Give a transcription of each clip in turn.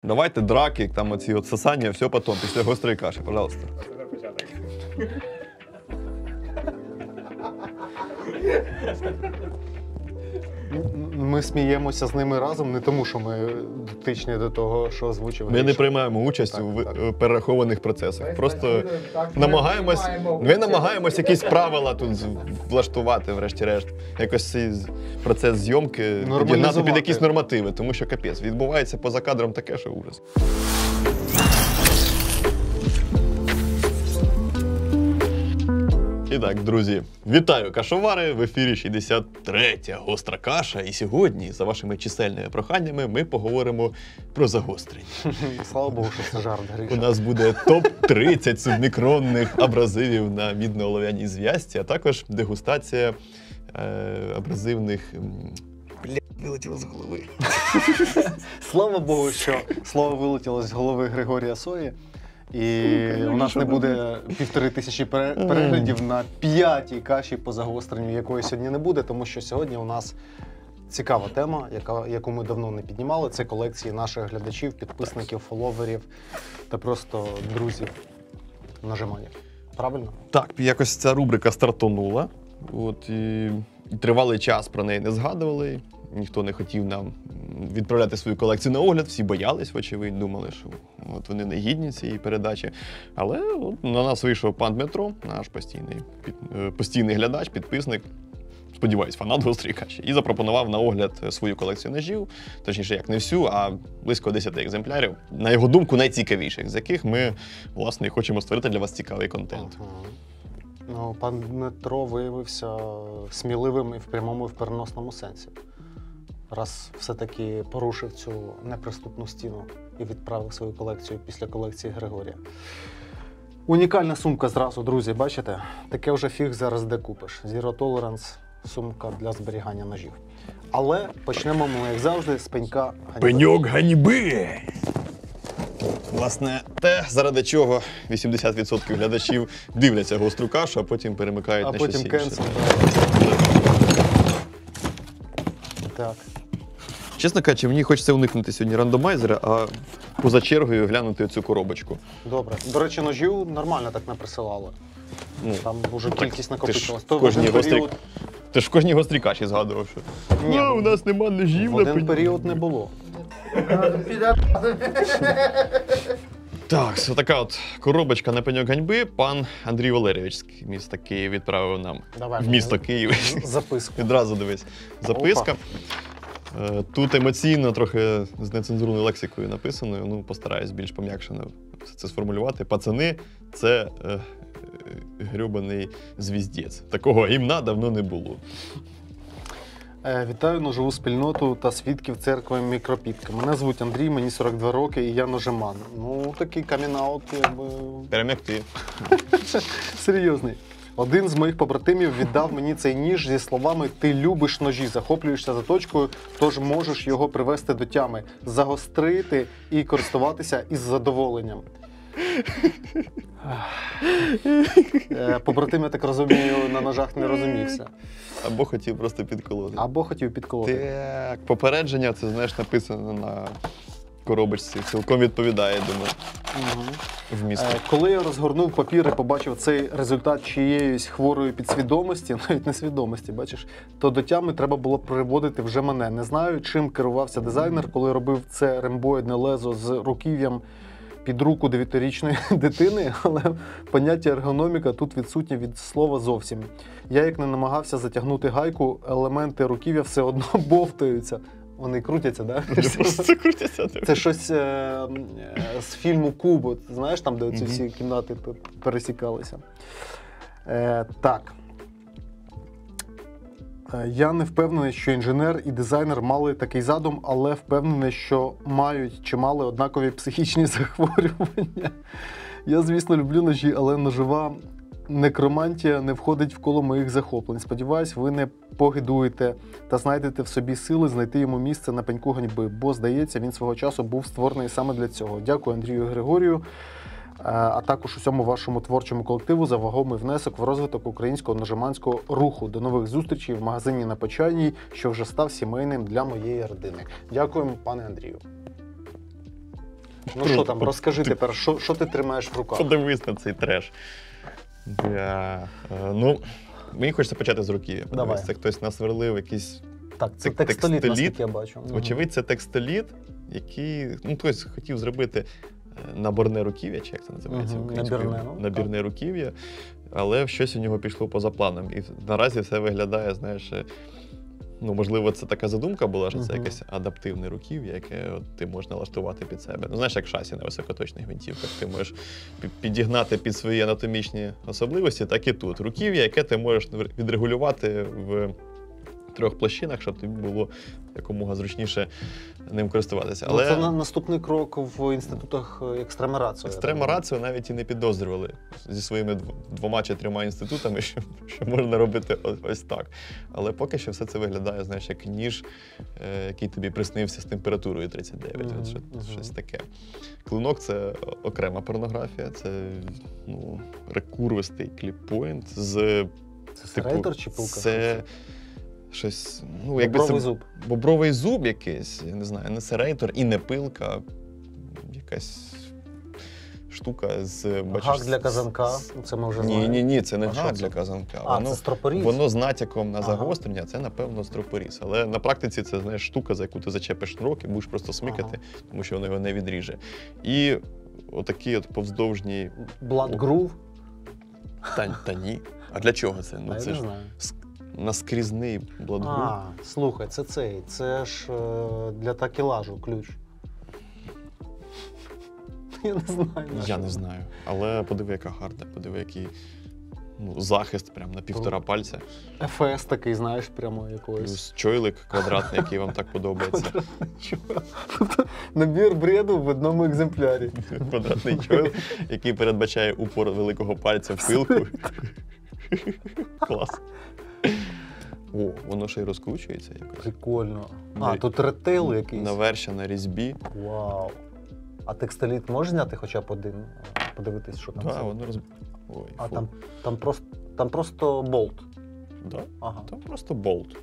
Давайте драки, там оці от сосання, все потом, після гострої каші, пожалуйста. Ми сміємося з ними разом не тому, що ми дотичні до того, що озвучив. Ми не приймаємо участь у перерахованих процесах. Просто намагаємось якісь правила тут влаштувати, врешті-решт. Якось цей процес зйомки підігнати під якісь нормативи, тому що капець. Відбувається поза кадром таке, що ужас. І так, друзі, вітаю кашовари! В ефірі 63-я гостра каша. І сьогодні, за вашими чисельними проханнями, ми поговоримо про загострення. Слава Богу, що це жарт, Гриша. У нас буде топ-30 субмікронних абразивів на мідно-олов'яній зв'язці, а також дегустація абразивних... Вилетіло з голови. Слава Богу, що слово вилетіло з голови Григорія Сої. І у нас не буде 1500 переглядів на 5-й каші по загостренню, якої сьогодні не буде, тому що сьогодні у нас цікава тема, яку ми давно не піднімали. Це колекції наших глядачів, підписників, фоловерів та просто друзів нажиманів. Правильно? Так, якось ця рубрика стартонула. І тривалий час про неї не згадували. Ніхто не хотів нам відправляти свою колекцію на огляд, всі боялись, вочевидь, думали, що вони не гідні цієї передачі. Але на нас вийшов пан Дмитро, наш постійний глядач, підписник, сподіваюсь, фанат гострої каші, і запропонував на огляд свою колекцію ножів, точніше, як не всю, а близько 10 екземплярів, на його думку, найцікавіших, з яких ми, власне, хочемо створити для вас цікавий контент. Ну, пан Дмитро виявився сміливим і в прямому, і в переносному сенсі. Раз все-таки порушив цю неприступну стіну і відправив свою колекцію після колекції Григорія. Унікальна сумка зразу, друзі, бачите? Таке вже фіг зараз де купиш. Zero Tolerance сумка для зберігання ножів. Але почнемо ми, як завжди, з пенька ганьби. Пеньок ганьби! Власне, те, заради чого 80% глядачів дивляться гостру кашу, а потім перемикають на щось інше. А потім кенсел. Так. Чесно кажучи, мені хочеться уникнути сьогодні рандомайзера, а поза чергою глянути цю коробочку. Добре. До речі, ножів нормально так не присилали. Там вже кількість накопичилась. Ти ж в кожній гострій каші згадував, що у нас нема ножів. В один період не було. Так, ось така от коробочка на пеньок ганьби. Пан Андрій Валерійович з міста Київ відправив нам в місто Київ. Записку. Відразу дивись. Записка. Тут емоційно, трохи з нецензурною лексикою написано, постараюсь більш пом'якшено все це сформулювати. Пацани, це грьобаний звіздець. Такого гімна давно не було. Вітаю ножову спільноту та свідків церкви Мікропітка. Мене звуть Андрій, мені 42 роки і я ножеман. Такий камін-аут, якби... Прям як ти. Серйозний. Один з моїх побратимів віддав мені цей ніж зі словами «Ти любиш ножі, захоплюєшся заточкою, тож можеш його привести до тями, загострити і користуватися із задоволенням». Побратим, я так розумію, на ножах не розумівся. Або хотів просто підколоти. Так, попередження, це, знаєш, написано на коробочці. Цілком відповідає, думаю, вмісту. Коли я розгорнув папір і побачив цей результат чиєїсь хворої підсвідомості, навіть несвідомості, бачиш, то до тями треба було приводити вже мене. Не знаю, чим керувався дизайнер, коли робив це рембоїдне лезо з руків'ям під руку 9-річної дитини, але поняття ергономіка тут відсутнє від слова зовсім. Я як не намагався затягнути гайку, елементи руків'я все одно бовтаються. Вони крутяться, так? Вони просто крутяться. Це щось з фільму «Куб», знаєш, там, де оці всі кімнати пересікалися. Так. Я не впевнений, що інженер і дизайнер мали такий задум, але впевнений, що мають чи мали однакові психічні захворювання. Я, звісно, люблю ножі, але ножова некромантія не входить в коло моїх захоплень. Сподіваюсь, ви не погидуєте та знайдете в собі сили знайти йому місце на пеньку ганьби, бо, здається, він свого часу був створений саме для цього. Дякую Андрію Григорію, а також усьому вашому творчому колективу за вагомий внесок в розвиток українського ножеманського руху. До нових зустрічей в магазині на Почайній, що вже став сімейним для моєї родини. Дякуємо, пане Андрію. Ну що там, розкажи тепер, що ти тримаєш в руках? Подивись на цей треш. Ну, мені хочеться почати з руків'я. Давай. Це хтось насверлив якийсь. Так, це текстоліт, наскільки я бачу. Очевидь, це текстоліт, який, ну, хтось хотів зробити наборне руків'я, чи як це називається українською? Набірне руків'я, але щось у нього пішло поза планом. І наразі все виглядає, знаєш, ну, можливо, це така задумка була, що це якесь адаптивне руків'я, яке ти можеш налаштувати під себе. Ну, знаєш, як шасі на високоточних гвинтівках. Ти можеш підігнати під свої анатомічні особливості, так і тут. Руків'я, яке ти можеш відрегулювати в 3 площинах, щоб тобі було якомога зручніше ним користуватися. Але це наступний крок в інститутах екстремераціо. Екстремераціо навіть і не підозрювали зі своїми 2 чи 3 інститутами, що можна робити ось так. Але поки що все це виглядає, знаєш, як ніж, який тобі приснився з температурою 39. Щось таке. Клинок – це окрема порнографія, це, ну, рекурвистий кліп-пойнт з... Це серейтор чи пилка? Це щось, ну, бобровий зуб. Бобровий зуб якийсь, я не знаю, не серейтор і не пилка, якась штука з... Гак для казанка, це ми вже знаємо. Ні, це не гак для казанка. Це стропоріз? Воно з натяком на загострення, це, напевно, стропоріз. Але на практиці це, знаєш, штука, за яку ти зачепиш шнурок і будеш просто смикати, тому що воно його не відріже. І отакі от повздовжні... Blood groove? Та ні. А для чого це? Ну, це ж наскрізний blood groove. Слухай, це ж для такелажу ключ. Я не знаю. Але подиви, яка гарда, подиви, який, ну, захист прям на 1,5 пальця. ФС такий, знаєш, прямо якогось. Плюс чойлик квадратний, який вам так подобається. Набір бреду в одному екземплярі. Квадратний чойл, який передбачає упор великого пальця в пилку. Клас. О, воно ще й розкручується якось. Прикольно. Тут ретейл якийсь. Навершя на різьбі. Вау. А текстоліт можеш зняти хоча б один, подивитись, що там? Так, воно Ой, там просто болт. Так, там просто болт.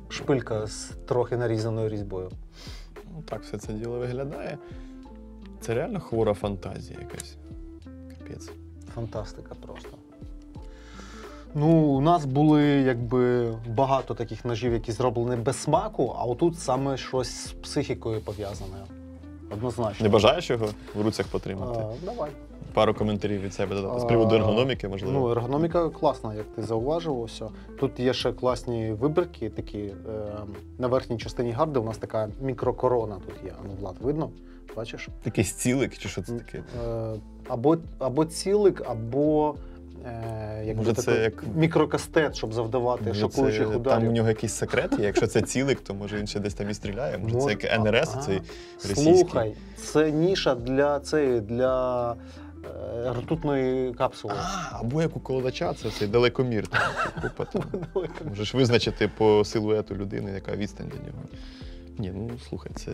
Шпилька з трохи нарізаною різьбою. Ну, так все це діло виглядає. Це реально хвора фантазія якась. Капець. Фантастика просто. Ну, у нас були, якби, багато таких ножів, які зроблені без смаку, а отут саме щось з психікою пов'язане. Однозначно. Не бажаєш його в руцях потримати? Давай. Пару коментарів від себе додати. З приводу ергономіки, можливо? Ну, ергономіка класна, як ти зауважив. Ось. Тут є ще класні вибірки, такі, на верхній частині гарди у нас така мікрокорона тут є. Ну, Влад, видно? Бачиш? Такий цілик, чи що це таке? Або цілик, або може, це як... мікрокастет, щоб завдавати шокуючих ударів. Там у нього якийсь секрет є. Якщо це цілик, то може він ще десь там і стріляє. Може це як НРС, цей російський. Слухай, це ніша для ртутної капсули. Або як у колодача, це цей далекомір. Можеш визначити по силуету людини, яка відстань до нього. Ні, ну слухай, це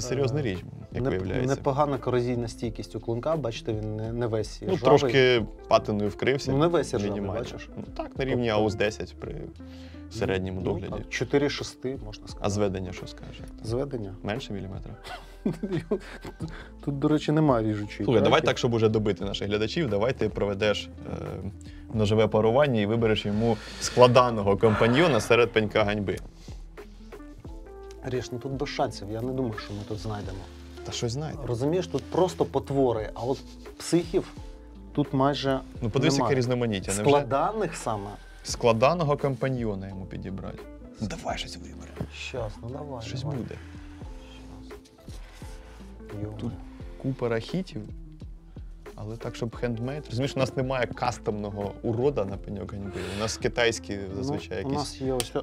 серйозна річ, як виявляється. Непогана корозійна стійкість у клинка, бачите, він не весь ржавий. Ну, трошки патиною вкрився. Ну, не весь ржавий, бачиш? Ну, так, на рівні АУС-10 при середньому догляді. 4-6, можна сказати. А зведення що скажеш? Зведення? Менше міліметра? Тут, до речі, немає ріжучої. Слухай, давай так, щоб уже добити наших глядачів, давай ти проведеш ножове парування і вибереш йому складаного компаньйона серед пенька ганьби. Ріш, ну тут без шансів, я не думаю, що ми тут знайдемо. Та щось знайдемо. Розумієш, тут просто потвори, а от психів тут майже ну, подивись, яке різноманіття. Складаних саме? Складаного компаньйона йому підібрати. Ну, давай щось виберемо. Щас, ну давай. Щось давай. буде. Тут купа рахітів, але так, щоб хендмейд. Розумієш, у нас немає кастомного урода на пеньок ганьби. У нас китайські зазвичай якісь. У нас є ось...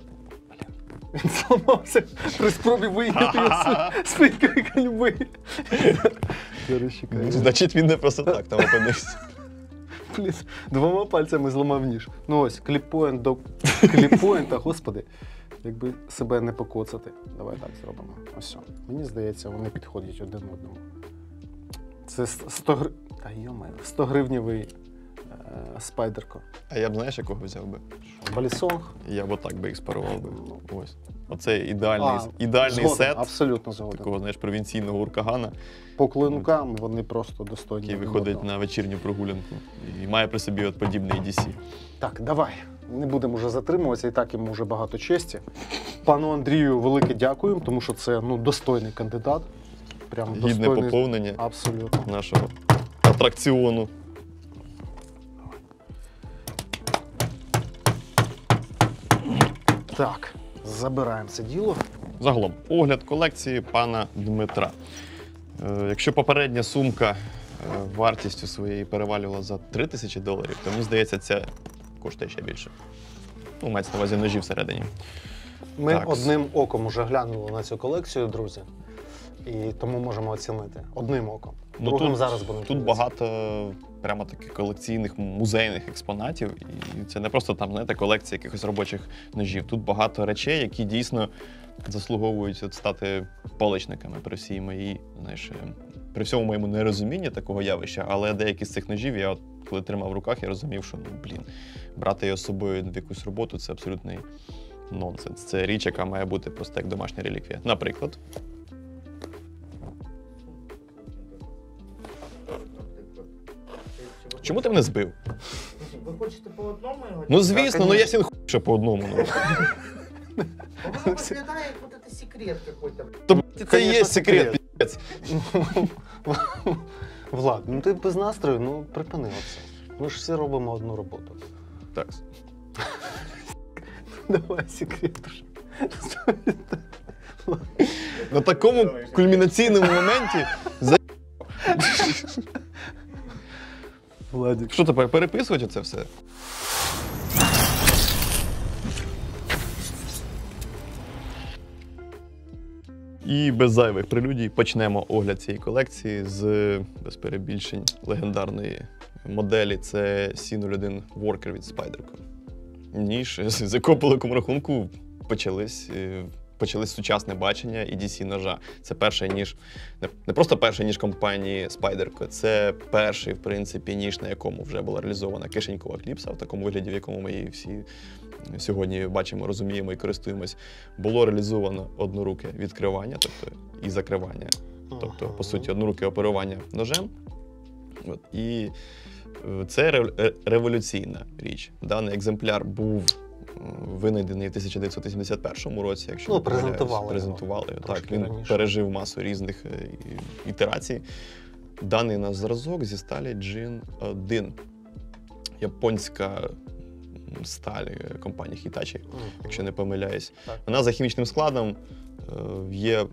Він зламався при спробі виїхати з пенькою ганьби. Значить, він не просто так там опинився. Блін, 2 пальцями зламав ніж. Ну ось, кліп-поінт до кліп-поінта, господи. Якби себе не покоцати. Давай так зробимо. Ось. Мені здається, вони підходять один одному. Це 100 гривневий спайдерко. А я б, знаєш, якого взяв би? Балісонг. Я б отак би їх спарував би. Ось. Оце ідеальний згоден, сет абсолютно згоден. такого, знаєш, провінційного уркагана, По клинкам вони просто достойні. який один виходить одного. на вечірню прогулянку і має при собі от подібний DC. Так, давай. Не будемо вже затримуватися, і так йому вже багато честі. Пану Андрію велике дякуємо, тому що це достойний кандидат. Прям Гідне достойний. поповнення Абсолютно. нашого атракціону. Так, забираємо це діло. Загалом, огляд колекції пана Дмитра. Якщо попередня сумка вартістю своєї перевалювала за $3000, то мені здається, ця коштує ще більше. Ну, мається на увазі ножі всередині. Ми Так. одним оком уже глянули на цю колекцію, друзі, і тому можемо оцінити. Одним оком. Другим зараз будемо Тут дивитися. багато прямо таких колекційних музейних експонатів. І це не просто там, знаєте, колекція якихось робочих ножів. Тут багато речей, які дійсно заслуговують от стати паличниками при всій моїй, знаєш, при всьому моєму нерозумінні такого явища. Але деякі з цих ножів я, от, коли тримав в руках, я розумів, що брати його з собою в якусь роботу це абсолютний нонсенс. Це річ, яка має бути просто як домашня реліквія. Наприклад. Чому ти мене збив? Ви хочете по одному його? Ну звісно, Да, ну я сін що по одному. Ну. Воно виглядає, як вот це секрет какой-то. То це Конечно, є секрет, секрет. пі***ць. Влад, ну ти без настрою, припини оце. Ми ж всі робимо одну роботу. Так. Давай секрет уже. На такому кульмінаційному моменті Владик. що тепер переписувати це все? І без зайвих прелюдій почнемо огляд цієї колекції з, без перебільшень, легендарної моделі. Це C01 Worker від Spyderco. Ніж, з якого по великому рахунку почались сучасне бачення і DC ножа. Це перший ніж, не просто перший ніж компанії Spyderco, це перший, в принципі, ніж, на якому вже була реалізована кишенькова кліпса, в такому вигляді, в якому ми її всі сьогодні бачимо, розуміємо і користуємось. Було реалізовано одноруке відкривання, тобто і закривання. Тобто, по суті, одноруке оперування ножем. От, і це революційна річ. Даний екземпляр був винайдений в 1981 році, якщо Ну, не помиляюсь. презентували його Так, трошки він раніше. пережив масу різних ітерацій. Даний на зразок зі сталі Jin 1. Японська сталь компанії Hitachi, якщо не помиляюсь. Так. Вона за хімічним складом є,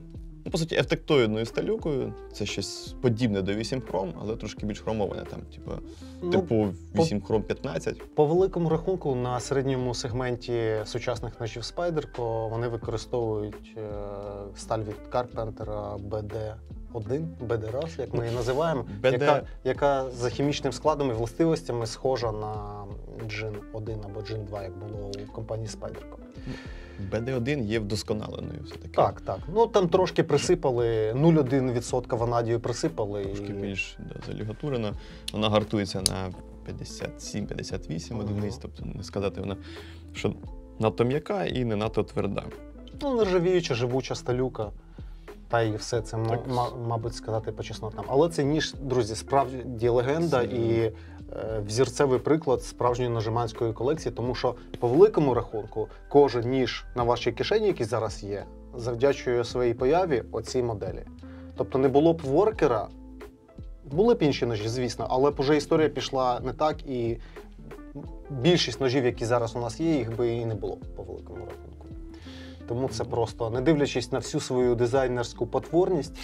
по суті, ефтектоїдною сталюкою. Це щось подібне до 8 хром, але трошки більш хромоване, там, типу 8 хром 15. По великому рахунку на середньому сегменті сучасних ножів Spyderco вони використовують сталь від Carpenter BD1, BD1, як ми її називаємо, яка за хімічним складом і властивостями схожа на Jin 1 або Jin 2, як було у компанії Spyderco. BD1 є вдосконаленою все-таки. Так, так. Ну там трошки присипали, 0,1% ванадію присипали. Трошки більш залігатурена. Вона гартується на 57-58 одиниць, тобто не сказати вона, що надто м'яка і не надто тверда. Ну, нержавіюча, живуча сталюка. Та і все це, Так. мабуть, сказати по чеснотам. Але це ніж, друзі, справді легенда і взірцевий приклад справжньої ножеманської колекції, тому що по великому рахунку кожен ніж на вашій кишені, який зараз є, завдячує своїй появі оцій моделі. Тобто не було б воркера, були б інші ножі, звісно, але б уже історія пішла не так, і більшість ножів, які зараз у нас є, їх би і не було по великому рахунку. Тому це просто, не дивлячись на всю свою дизайнерську потворність,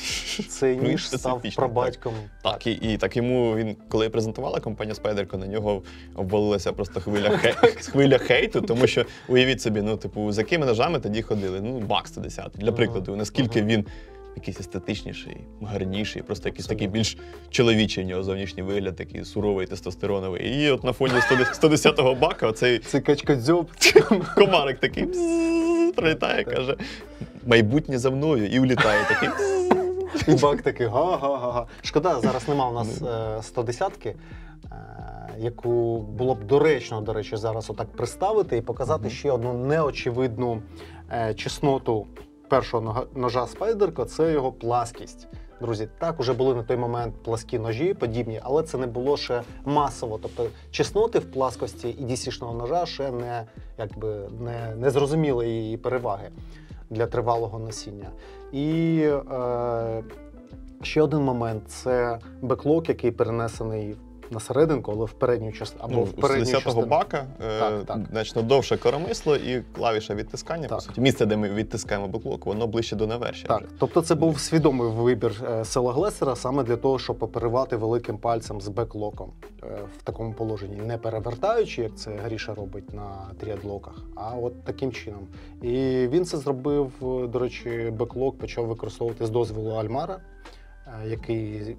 цей Ну, ніж став специфічний, прабатьком. Так, і так йому він, коли презентувала компанія Spyderco, на нього обвалилася просто хвиля хейту, тому що, уявіть собі, ну, типу, з якими ножами тоді ходили? Ну, Мак 110, для прикладу, наскільки він якийсь естетичніший, гарніший, просто якийсь такий більш чоловічий в нього зовнішній вигляд, такий суровий, тестостероновий. І от на фоні 110-го бака оцей Це качкадзьоб. комарик такий бззз, прилітає, каже, майбутнє за мною, і улітає такий. І бак такий га-га-га-га. Шкода, зараз нема у нас 110-ки, яку було б доречно, до речі, зараз отак представити і показати ще одну неочевидну чесноту першого ножа Spyderco – це його пласкість. Друзі, так, уже були на той момент пласкі ножі подібні, але це не було ще масово. Тобто чесноти в пласкості і DC-шного ножа ще не зрозуміли її переваги для тривалого носіння. І ще один момент – це беклок, який перенесений на серединку, але в передню частину. Або в передню з 10-го частину. бака Так. значно довше коромисло і клавіша відтискання. Так. По суті, місце, де ми відтискаємо беклок, воно ближче до навершя. Так, тобто це був свідомий вибір Села Глесера саме для того, щоб оперувати великим пальцем з беклоком в такому положенні, не перевертаючи, як це Гріша робить на тріадлоках, а от таким чином. І він це зробив, до речі, беклок почав використовувати з дозволу Альмара, який,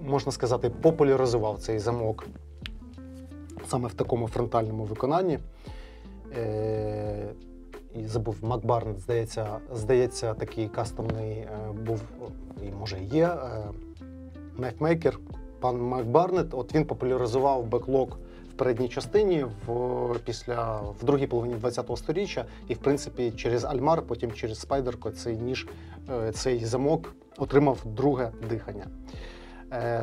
можна сказати, популяризував цей замок саме в такому фронтальному виконанні. І забув, Макбарнет, здається, такий кастомний був, і може є, найфмейкер, пан Макбарнет. От він популяризував беклок в передній частині в другій половині ХХ століття, і, в принципі, через Альмар, потім через Spyderco цей замок отримав друге дихання.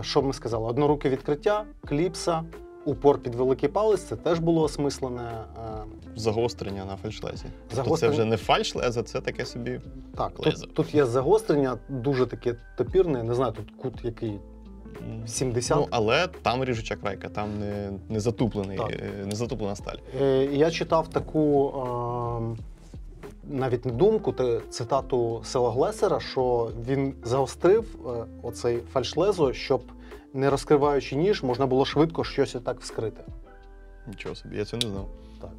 Що ми сказали? Одноруке відкриття, кліпса, упор під великий палець, це теж було осмислене. Загострення на фальшлезі. Тобто Загострення- це вже не фальшлезо, це таке собі Так, лезо. тут є загострення, дуже таке топірне, не знаю, тут кут який 70. Ну, але там ріжуча крайка, там не затуплений, Так. не затуплена сталь. Я читав таку навіть не думку, цитату Села Глесера, що він загострив оцей фальшлезо, щоб, не розкриваючи ніж, можна було швидко щось отак вскрити. Нічого собі, я цього не знав. Так.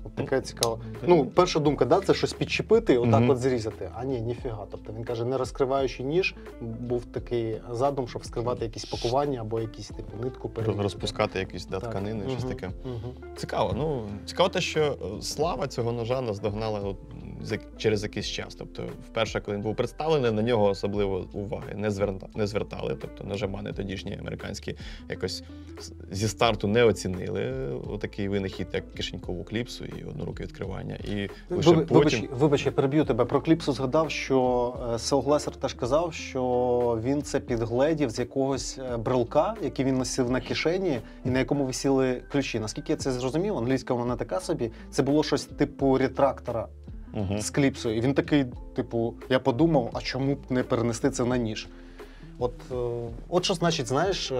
От таке цікаво. Ну, перша думка, да, це щось підчепити, отак Мгм. от зрізати. А ні, ніфіга. Тобто він каже, не розкриваючи ніж, був такий задум, щоб вскривати якісь пакування або якісь типу нитку перерізати. Розпускати якісь тканини, щось Мгм, таке. мгм. Цікаво. Ну, цікаво те, що слава цього ножа наздогнала через якийсь час. Тобто, вперше, коли він був представлений, на нього особливо уваги не звертали. Тобто, ножемани тодішні американські якось зі старту не оцінили отакий винахід, як кишенькову кліпсу і одноруке відкривання. І лише потім... Вибач, я переб'ю тебе. Про кліпсу згадав, що Сел Глесер теж казав, що він це підгледів з якогось брелка, який він носив на кишені, і на якому висіли ключі. Наскільки я це зрозумів, англійська вона така собі, це було щось типу ретрактора Угу. з кліпсою. І він такий, типу, я подумав, а чому б не перенести це на ніж? От що значить, знаєш,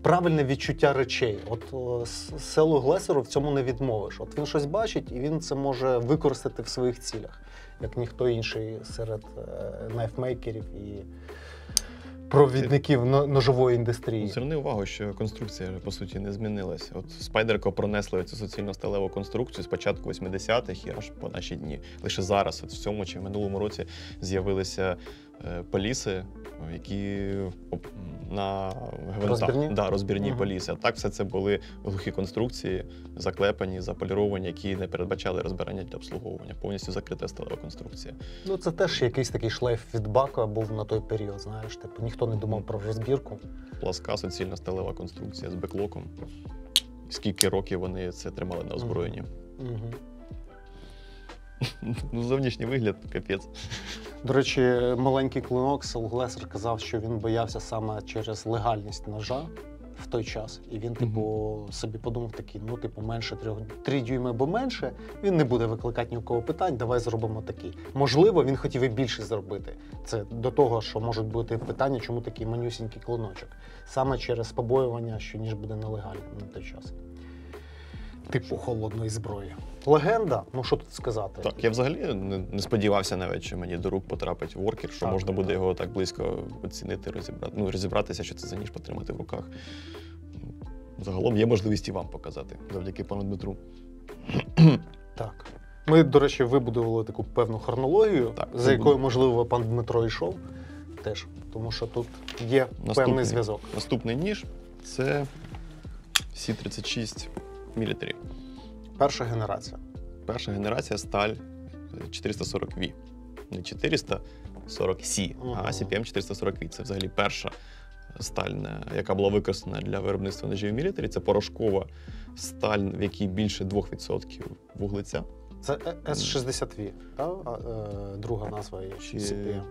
правильне відчуття речей. Селу Глесеру в цьому не відмовиш. От він щось бачить, і він це може використати в своїх цілях, як ніхто інший серед найфмейкерів і провідників ножової індустрії. Зверни увагу, що конструкція, по суті, не змінилася. От Spyderco пронесли цю суцільно-сталеву конструкцію з початку 80-х і аж по наші дні. Лише зараз, от в цьому чи в минулому році, з'явилися поліси, які на гвинтах. Розбірні? Да, розбірні Ага. поліси. А так все це були глухі конструкції, заклепані, заполіровані, які не передбачали розбирання для обслуговування. Повністю закрита сталева конструкція. Ну, це теж якийсь такий шлейф від бака був на той період, знаєш. Типу, ніхто не думав про розбірку. Пласка суцільно-сталева конструкція з беклоком. Скільки років вони це тримали на озброєнні. Угу. Ну, зовнішній вигляд капець. До речі, маленький клинок Сел Глесер казав, що він боявся саме через легальність ножа в той час. І він, собі подумав такий, менше 3 дюйми або менше, він не буде викликати ні у кого питань, давай зробимо такий. Можливо, він хотів і більше зробити. Це до того, що можуть бути питання, чому такий манюсінький клиночок. Саме через побоювання, що ніж буде нелегальним на той час. Типу холодної зброї. Легенда, ну що тут сказати? Так, я взагалі не сподівався навіть, що мені до рук потрапить воркер, що Так, можна буде так. його так близько оцінити, розібратися, що це за ніж потримати в руках. Загалом є можливість і вам показати, завдяки пану Дмитру. Так. Ми, до речі, вибудували таку певну хронологію, Так, за якою, можливо, пан Дмитро йшов теж, тому що тут є певний зв'язок. Наступний ніж – це Сі-36 мілітарі. Перша генерація. Перша генерація сталь 440V. Не 440 Сі, а CPM 440V. Це взагалі перша сталь, яка була використана для виробництва ножів мілітарі. Це порошкова сталь, в якій більше 2% вуглеця. Це С60В, так? Друга назва є. Чи- CPM.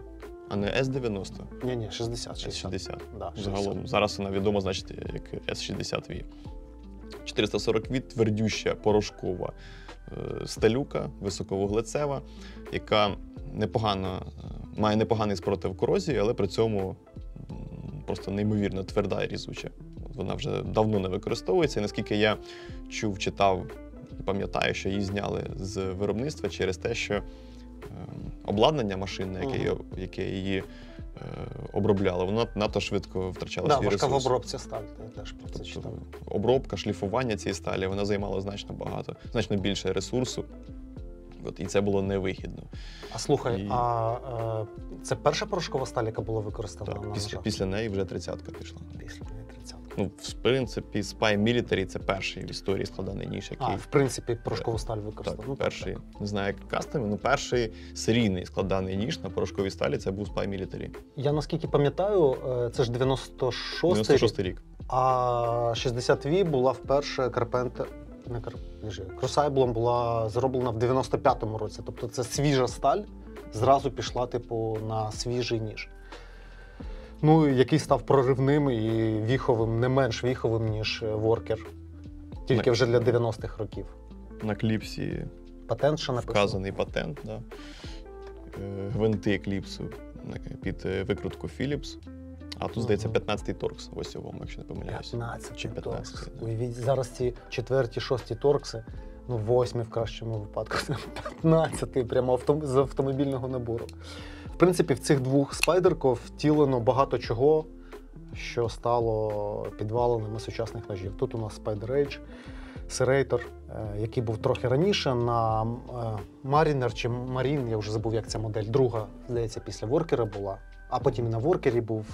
А не С-90, Ні, 60. С-60. Да, 60. Загалом зараз вона відома, значить, як С-60В. 440В – твердюща порошкова сталюка, високовуглецева, яка має непоганий спротив корозії, але при цьому просто неймовірно тверда і різуча. Вона вже давно не використовується, і наскільки я чув, читав, пам'ятаю, що її зняли з виробництва через те, що обладнання машинне, яке її обробляло, воно надто швидко втрачало свій важка ресурс. в обробці сталь, я теж про це читав. Обробка, шліфування цієї сталі, вона займала значно більше ресурсу. І це було невигідно. А слухай, це перша порошкова сталь, яка була використана на ножах? Після неї вже 30-ка пішла. Після неї 30-ка. Ну, в принципі, Spy Military – це перший в історії складаний ніж, який... В принципі, порошкову сталь використав. Так, перший, не знаю, як кастомі, перший серійний складаний ніж на порошковій сталі – це був Spy Military. Я наскільки пам'ятаю, це ж 96-й рік. А 60V була вперше Крусайблом була зроблена в 95-му році. Тобто це свіжа сталь, зразу пішла на свіжий ніж. Ну, який став проривним і віховим, не менш віховим, ніж Worker. Тільки вже для 90-х років. На кліпсі патент ще написано. Вказаний патент, да. Гвинти кліпсу під викрутку Philips. А тут, здається, 15-й торкс в осьовому, якщо не помиляюся. 15-й торкс. Да. Уявіть, зараз ці 4-ті, 6-ті торкси, 8-й в кращому випадку, 15-й прямо з автомобільного набору. В принципі, в цих двох спайдерко втілено багато чого, що стало підваленими сучасних ножів. Тут у нас Spider Edge, Serrator, який був трохи раніше, на Mariner чи Marine, я вже забув, як ця модель, друга, здається, після Worker була, а потім і на Worker був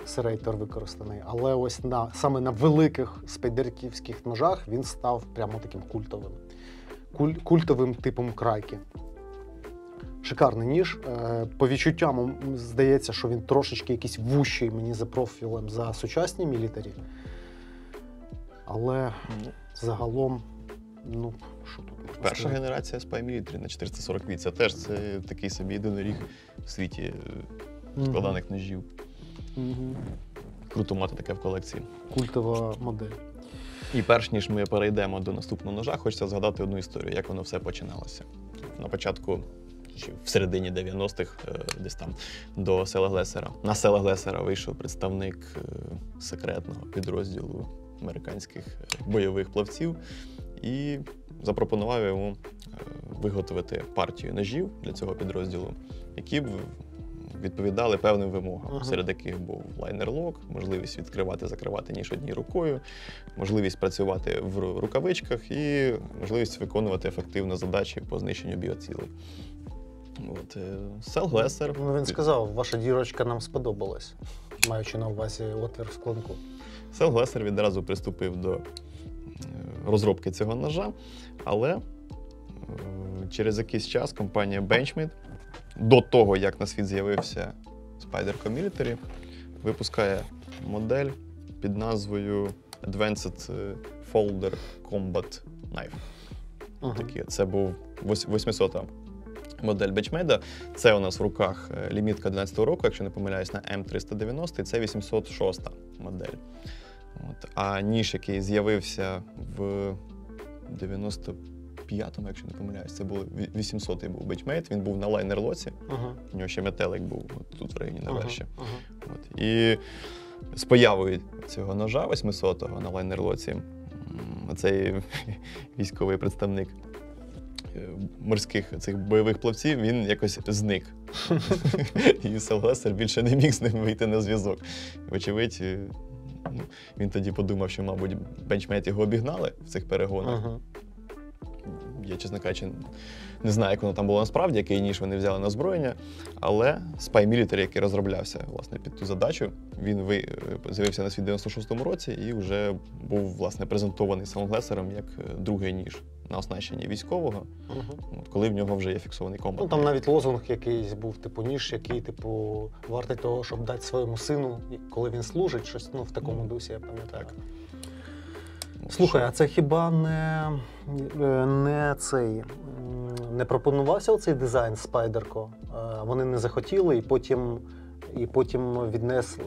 Serrator використаний. Але ось саме на великих спайдерківських ножах він став прямо таким культовим. Культовим типом крайки. Шикарний ніж. По відчуттям здається, що він трошечки якийсь вущий мені за профілем за сучасні мілітарі. Але загалом, що тут? Перша генерація Spy Military на 440 це теж такий собі єдиноріг в світі складаних ножів. Круто мати таке в колекції. Культова модель. І перш ніж ми перейдемо до наступного ножа, хочеться згадати одну історію, як воно все починалося. На початку, в середині 90-х, десь там, до Села Глесера. На Села Глесера вийшов представник секретного підрозділу американських бойових плавців і запропонував йому виготовити партію ножів для цього підрозділу, які б відповідали певним вимогам, серед яких був лайнер-лок, можливість відкривати-закривати ніж однією рукою, можливість працювати в рукавичках і можливість виконувати ефективно задачі по знищенню біоцілей. Сел Глесер. Він сказав, ваша дірочка нам сподобалась, маючи на увазі отвір в клинку. Сел Глесер відразу приступив до розробки цього ножа, але через якийсь час компанія Benchmade, до того, як на світ з'явився Spyderco Military, випускає модель під назвою Advanced Folder Combat Knife. Це був 800-та модель Benchmade. Це у нас в руках лімітка 11-го року, якщо не помиляюсь, на М390, і це 806-та модель. А ніж, який з'явився в 95-му, якщо не помиляюсь, це був 800-й був Benchmade, він був на лайнер-лоці, у нього ще метелик був тут в районі на верші. І з появою цього ножа 800-го на лайнер-лоці, цей військовий представник морських цих бойових плавців, він якось зник. І Сел Глесер більше не міг з ним вийти на зв'язок. Вочевидь, він тоді подумав, що, мабуть, Benchmade його обігнали в цих перегонах. Я, чесно кажучи, не знаю, як воно там було насправді, який ніж вони взяли на озброєння, але Spy Military, який розроблявся власне під ту задачу, він з'явився на світ в 96-му році і вже був власне презентований самоглесером як другий ніж на оснащенні військового, коли в нього вже є фіксований комбат. Ну там навіть лозунг якийсь був, типу, ніж, який, типу, вартий того, щоб дати своєму сину, коли він служить, щось, ну, в такому дусі, я пам'ятаю. Так. Слухай, а це хіба не пропонувався оцей дизайн Спайдерко? Вони не захотіли, і потім віднес,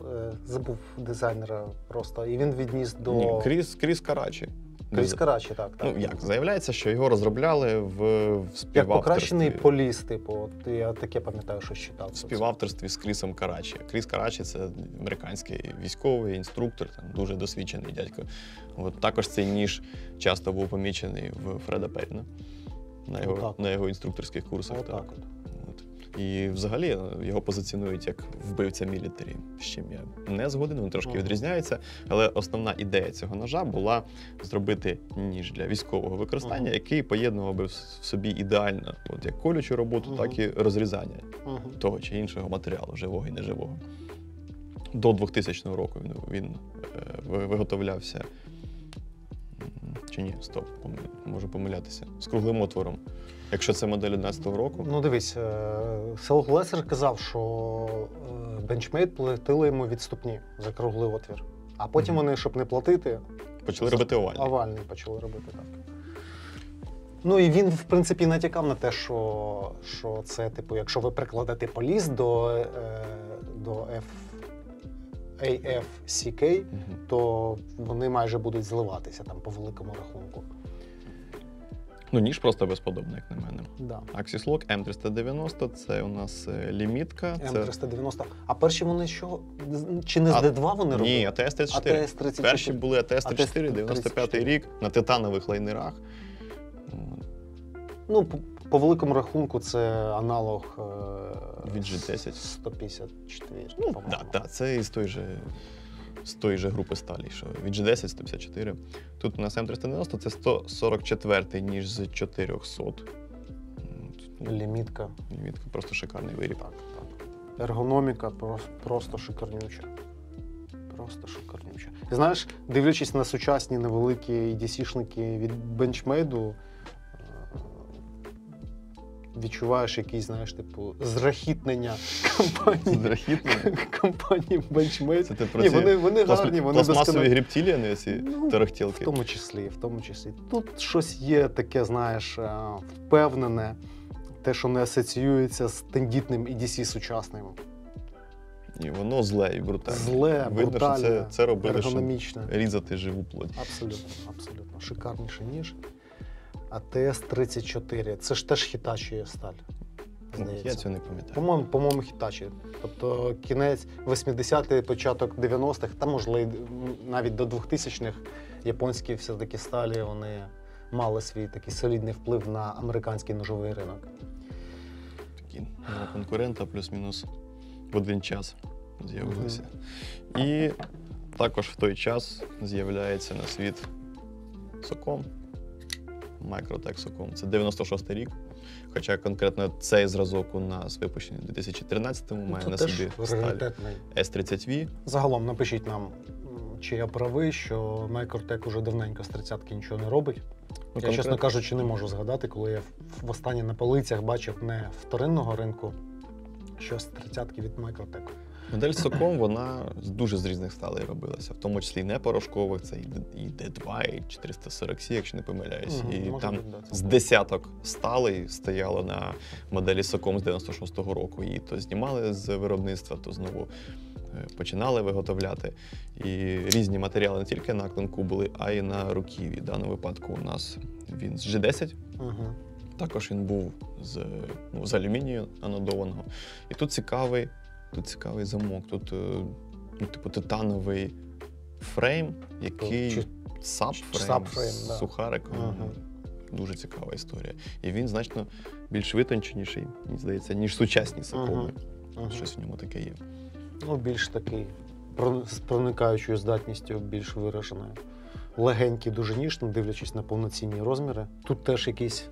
забув дизайнера просто, і він відніс до... Ні, Кріс Карачі. Кріс Карачі, так. Ну, як, заявляється, що його розробляли в співавторстві. Як покращений поліс, типу, от я таке пам'ятаю, що читав. В співавторстві з Крісом Карачі. Кріс Карачі – це американський військовий інструктор, там, дуже досвідчений дядько. От, також цей ніж часто був помічений в Фреда Перріна на його інструкторських курсах. Отак. І взагалі його позиціонують як вбивця мілітарі, з чим я не згоден, він трошки відрізняється. Але основна ідея цього ножа була зробити ніж для військового використання, який поєднував би в собі ідеально от як колючу роботу, так і розрізання того чи іншого матеріалу, живого і неживого. До 2000 року він виготовлявся, чи ні, стоп, можу помилятися, з круглим отвором. Якщо це модель 11-го року. Ну дивись, Селглесер казав, що бенчмейт платили йому відступні за круглий отвір. А потім вони, щоб не платити, почали робити овальні. Овальний почали робити, так. Ну і він, в принципі, натякав на те, що це, типу, якщо ви прикладете поліс до AFCK, то вони майже будуть зливатися там по великому рахунку. Ну, ніж просто безподобний, як на мене. Да. Axis Lock M390 – це у нас лімітка. М390. А перші вони що? Чи не з D2 вони робили? Ні, АТС-34. АТС-34. Перші були АТС-34, 95-й рік, на титанових лайнерах. Ну, по великому рахунку це аналог від G10. 154. Ну, так, це із тої же групи сталі, що від G10 154. Тут у нас М390 це 144-й ніж з 400. Лімітка. Лімітка, просто шикарний виріб. Так. Ергономіка просто шикарнюча. Просто шикарнюча. І знаєш, дивлячись на сучасні невеликі EDC-шники від Benchmade, відчуваєш якийсь, знаєш, типу, зрахітнення компанії Benchmade. Це ти про ні, вони гарні, вони пластмасові грібтілі, а не ці тарахтілки. В тому числі. Тут щось є таке, знаєш, впевнене, те, що не асоціюється з тендітним EDC сучасним. І воно зле і брутальне. Зле, видно, брутальне, що це робили, ергономічне. щоб різати живу плоть. Абсолютно. Шикарніший ніж. АТС-34. Це ж теж Hitachi сталь, здається. Я цього не пам'ятаю. По-моєму, Hitachi. Тобто кінець 80-х, початок 90-х, та, можливо, навіть до 2000-х японські все-таки сталі, вони мали свій такий солідний вплив на американський ножовий ринок. Такі два конкурента плюс-мінус в один час з'явилися. І також в той час з'являється на світ Соком. Microtech Соком. Це 96-й рік. Хоча конкретно цей зразок у нас випущений у 2013-му, має на собі сталь S30V. Загалом напишіть нам, чи я правий, що Microtech уже давненько з 30-ки нічого не робить. Я, чесно кажучи, не можу згадати, коли я востаннє на полицях бачив не вторинного ринку, що з 30-ки від Microtech. Модель Соком, вона дуже з різних сталей робилася, в тому числі і не порошкових, це і D2, і 440C, якщо не помиляюсь. І там з десяток сталей стояло на моделі Соком з 96-го року. І то знімали з виробництва, то знову починали виготовляти. І різні матеріали не тільки на клинку були, а й на руків'ї. В даному випадку у нас він з G10. Також він був з алюмінію анодованого. І тут цікавий замок, тут типу титановий фрейм, який сабфрейм з сухариком. Дуже цікава історія. І він значно більш витонченіший, мені здається, ніж сучасні Сокоми. Щось в ньому таке є. Ну, більш такий, з проникаючою здатністю більш вираженою. Легенький, дуже ніжний, дивлячись на повноцінні розміри. Тут теж якийсь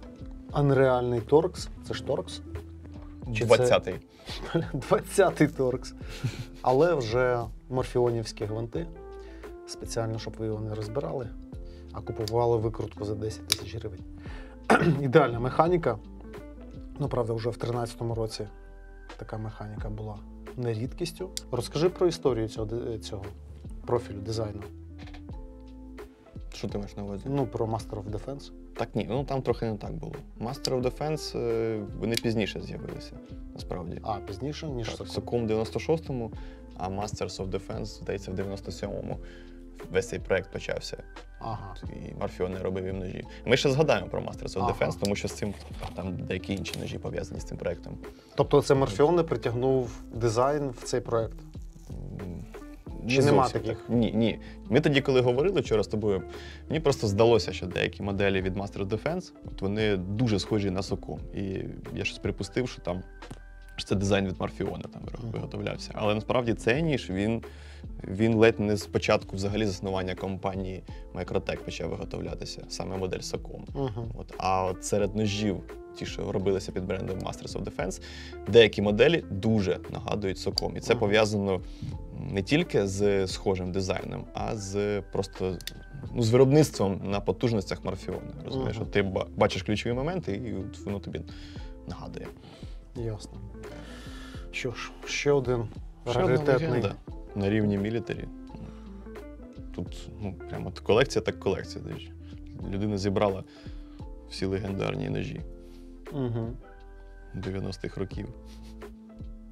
Unrealний торкс. Це ж торкс? Чи це- 20-й. 20-й торкс. Але вже морфіонівські гвинти. Спеціально, щоб ви його не розбирали, а купували викрутку за 10 тисяч гривень. Ідеальна механіка. Ну, правда, вже в 13-му році така механіка була не рідкістю. Розкажи про історію цього профілю дизайну. Що ти маєш на увазі? Ну, про Master of Defense. Так ні, ну там трохи не так було. Master of Defense, вони пізніше з'явилися, насправді. А, пізніше, ніж Так, Сокол. Socom в 96-му, а Masters of Defense, здається, в 97-му. Весь цей проект почався. Ага. І Марфіони робив і ножі. Ми ще згадаємо про Masters of Ага. Defense, тому що з цим там деякі інші ножі пов'язані з цим проектом. Тобто це Морфіоне притягнув дизайн в цей проект? Не Чи нема зовсім таких? так. Ні. Ми тоді, коли говорили вчора з тобою, мені просто здалося, що деякі моделі від Master of Defense, от вони дуже схожі на Socom. І я щось припустив, що там що це дизайн від Марфіона там виготовлявся. Але насправді цей ніж, він ледь не з початку взагалі заснування компанії Microtech почав виготовлятися, саме модель Socom. Угу. А от серед ножів, ті, що робилися під брендом Masters of Defense, деякі моделі дуже нагадують Socom. І це пов'язано не тільки з схожим дизайном, а з просто з виробництвом на потужностях Марфіона. Розумієш, от ти бачиш ключові моменти, і от воно тобі нагадує. Ясно. Що ж, ще один Ще одна раритетний. легенда на рівні мілітарі. Тут прямо колекція так колекція. Людина зібрала всі легендарні ножі Угу. 90-х років.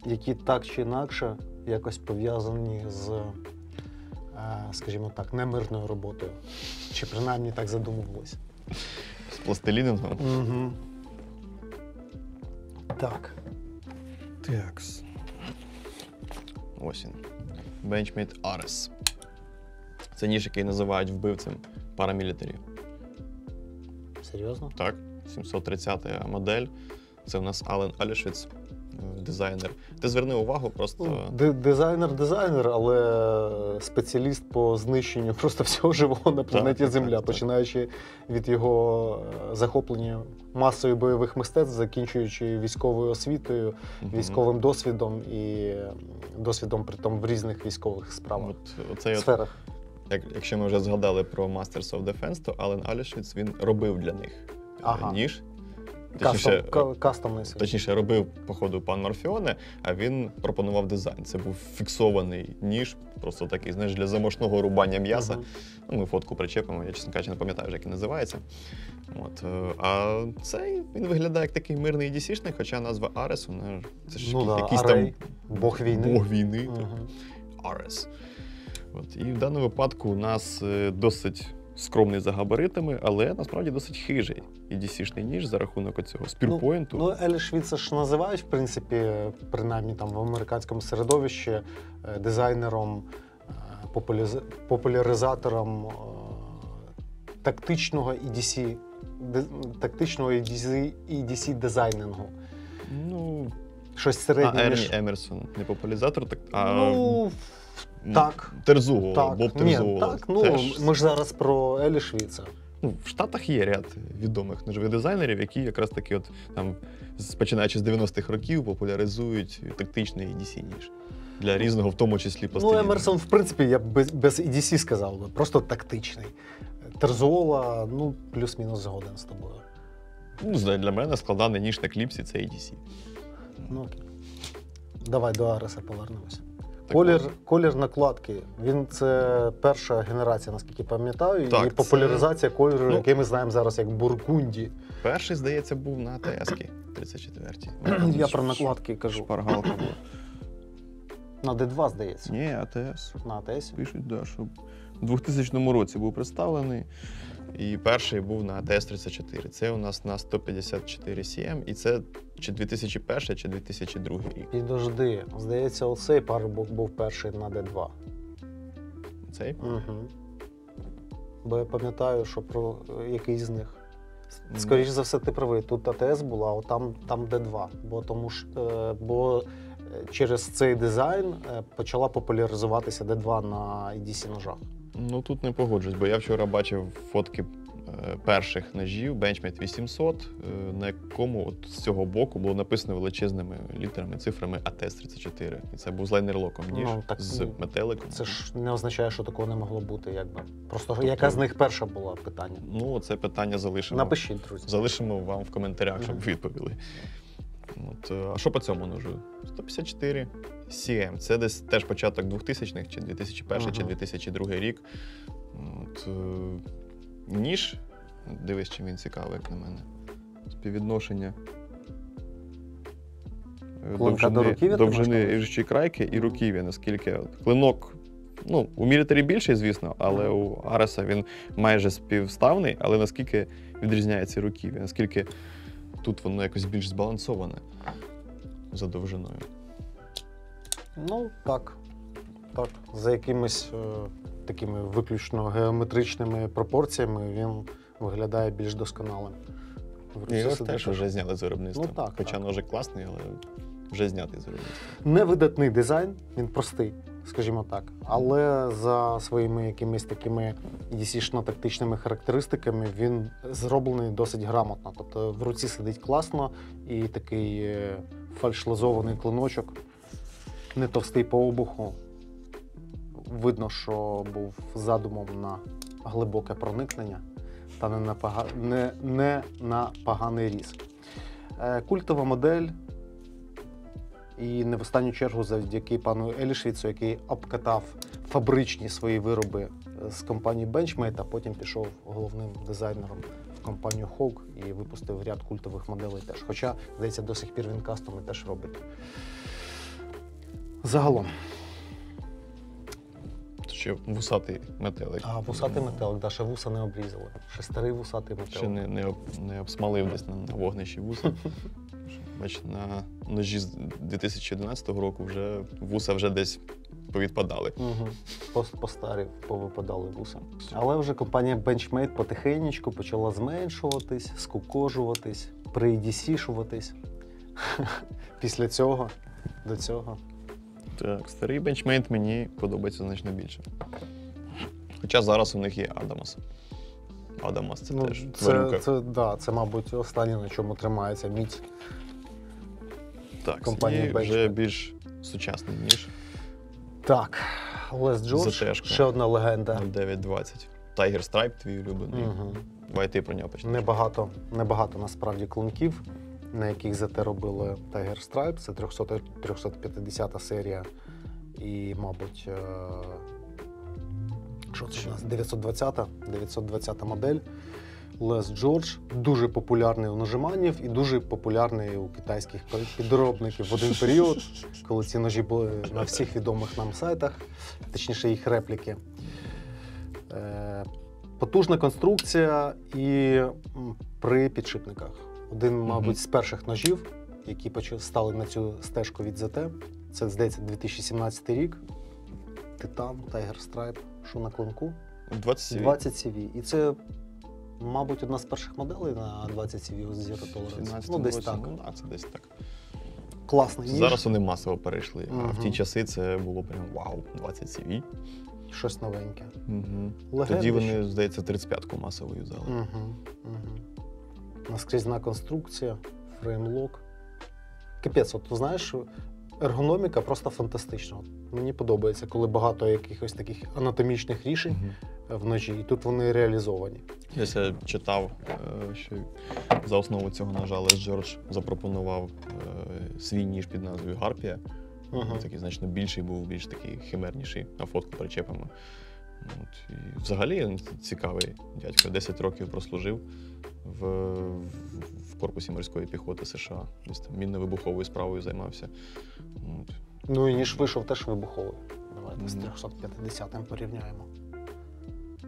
Які так чи інакше якось пов'язані з, скажімо так, немирною роботою. Чи принаймні так задумувалися. З пластилінгом. Угу. Так. Такс. Ось він. Benchmade Ares. Це ніж, який називають вбивцем парамілітарів. Серйозно? Так, 730 модель. Це у нас Ален Алішвіц, дизайнер. Ти зверни увагу просто. Дизайнер, але спеціаліст по знищенню просто всього живого на планеті Так, Земля, так. починаючи від його захоплення масою бойових мистецтв, закінчуючи військовою освітою, військовим досвідом і досвідом притом в різних військових справах, Оцей сферах. якщо ми вже згадали про Masters of Defense, то Ален Алішвіц, він робив для них ніж. Кастомний. Точніше, робив, походу, пан Марфіоне, а він пропонував дизайн. Це був фіксований ніж, просто такий, знаєш, для замашного рубання м'яса. Ну, ми фотку причепимо, я, чесно кажучи, не пам'ятаю, як він називається. От. А цей, він виглядає як такий мирний EDC-шник, хоча назва Арес, вона це ж якийсь там Бог війни. Бог війни. Арес. От. І в даному випадку у нас досить скромний за габаритами, але насправді досить хижий EDC-шний ніж за рахунок оцього спірпойнту. Ну, Елішвіца ж називають, в принципі, принаймні там в американському середовищі дизайнером, популяризатором тактичного EDC дизайнингу. Ну, щось середнє Ерні Емерсон не популяризатор, так. Терзугола, Боб Терзугола. Так, ми ж зараз про Елішвіца. В Штатах є ряд відомих ножових дизайнерів, які якраз таки от там, починаючи з 90-х років, популяризують тактичний EDC-ніж. Для різного, в тому числі пластиліну. Емерсон, в принципі, я б без EDC сказав би, просто тактичний. Терзуола, плюс-мінус згоден з тобою. Для мене складаний ніж на кліпсі – це EDC. Окей. Давай до Ареса повернемося. Так, Колір накладки, це перша генерація, наскільки пам'ятаю, так, і популяризація кольору, який ми знаємо зараз як бургунді. Перший, здається, був на АТС-ки 34-й. Я про накладки кажу. Шпаргалка була. На D2, здається. Ні, АТС. На АТС. Пишуть, що в 2000 році був представлений, і перший був на АТС-34. Це у нас на 154 CM, і це чи 2001, чи 2002 рік. Підожди, здається, оцей парубок був перший на D2. Цей? Угу. Бо я пам'ятаю, що про якийсь з них. Скоріше за все, ти правий. Тут АТС була, а там D2. Бо через цей дизайн почала популяризуватися D2 на EDC-ножах. Ну тут не погоджусь, бо я вчора бачив фотки перших ножів Benchmade 800, на якому от з цього боку було написано величезними літерами, цифрами АТ-34. І це був з лайнерлоком ніж Ну, так, з метеликом. Це ж не означає, що такого не могло бути, якби. Просто Тобто- яка з них перша була питання? Ну, це питання залишимо. Напишіть, друзі. Залишимо вам в коментарях, щоб відповіли. От, а що по цьому ножу? 154 CM. Це десь теж початок 2000-х, чи 2001, чи 2002 рік. От, ніж, дивись, чим він цікавий, як на мене. Співвідношення Клинка до руків'я, ти маєш на довжини увазі? ріжучої крайки і руків'я, наскільки от клинок. Ну, у мілітарі більший, звісно, але у Ареса він майже співставний, але наскільки відрізняється руків'я, наскільки тут воно якось більш збалансоване за довжиною. Ну, так. Так. За якимись такими виключно геометричними пропорціями він виглядає більш досконалим. В руці Його сидить теж так. вже зняли з виробництва. Ну, так, Хоча так. ножик класний, але вже знятий з виробництва. Невидатний дизайн, він простий, скажімо так. Але за своїми якимись такими EDC-шно-тактичними характеристиками він зроблений досить грамотно. Тобто в руці сидить класно і такий фальшлазований клиночок, не товстий по обуху. Видно, що був задумом на глибоке проникнення та не на поганий різ. Культова модель. І не в останню чергу завдяки пану Елішвіцу, який обкатав фабричні свої вироби з компанії Benchmade, а потім пішов головним дизайнером в компанію Hawk і випустив ряд культових моделей теж. Хоча, здається, до сих пір він кастоми теж робить. Загалом. Ще вусатий метелик. А вусатий метелик, да, ще вуса не обрізали. Ще старий вусатий метелик. Ще не обсмалив десь на вогнищі вуса. Бач, на ножі з 2011 року вже вуса вже десь повідпадали. Угу. Постарів, повипадали вуса. Але вже компанія Benchmade потихеньку почала зменшуватись, скукожуватись, прийдісішуватись. Після цього, до цього. Так, старий Benchmade мені подобається значно більше. Хоча зараз у них є Адамас. Адамас це теж тварюка. це, мабуть, останнє, на чому тримається міць. Так, компанії і вже Benchmade. більш сучасний ніж. Так, Les George, Затежка. ще одна легенда. 920. Tiger Stripe, твій улюблений. Угу. Давай ти про нього почнеш. Небагато насправді клинків, на яких ЗТ робили Tiger Stripe. Це 350 серія і, мабуть, що це у нас? 920 модель. Les George дуже популярний у ножиманів і дуже популярний у китайських підробників в один період, коли ці ножі були на всіх відомих нам сайтах, точніше їх репліки. Потужна конструкція і при підшипниках. Один, мабуть, з перших ножів, які стали на цю стежку від ЗТ. Це, здається, 2017 рік. Титан, Tiger Stripe, що на клинку? 20 CV. 20 CV. І це, мабуть, одна з перших моделей на 20 CV з Zero Tolerance. Ну, десь так. Ну, це десь так. Класний ніж. Зараз вони масово перейшли, а в Мгм. ті часи це було прям вау, 20 CV. Щось новеньке. Угу. Тоді вони, здається, 35-ку масово юзали. Наскрізна конструкція, фреймлок. Капець, от знаєш, ергономіка просто фантастична. От мені подобається, коли багато якихось таких анатомічних рішень в ножі, і тут вони реалізовані. Я читав, що за основу цього ножа Les George запропонував свій ніж під назвою Гарпія. Такий значно більший був, більш такий химерніший, на фотку причепимо. От, і взагалі він цікавий дядько, 10 років прослужив в корпусі морської піхоти США. Десь там мінно-вибуховою справою займався. От. Ну і ніж вийшов теж вибуховий. Давайте з 350-м порівняємо.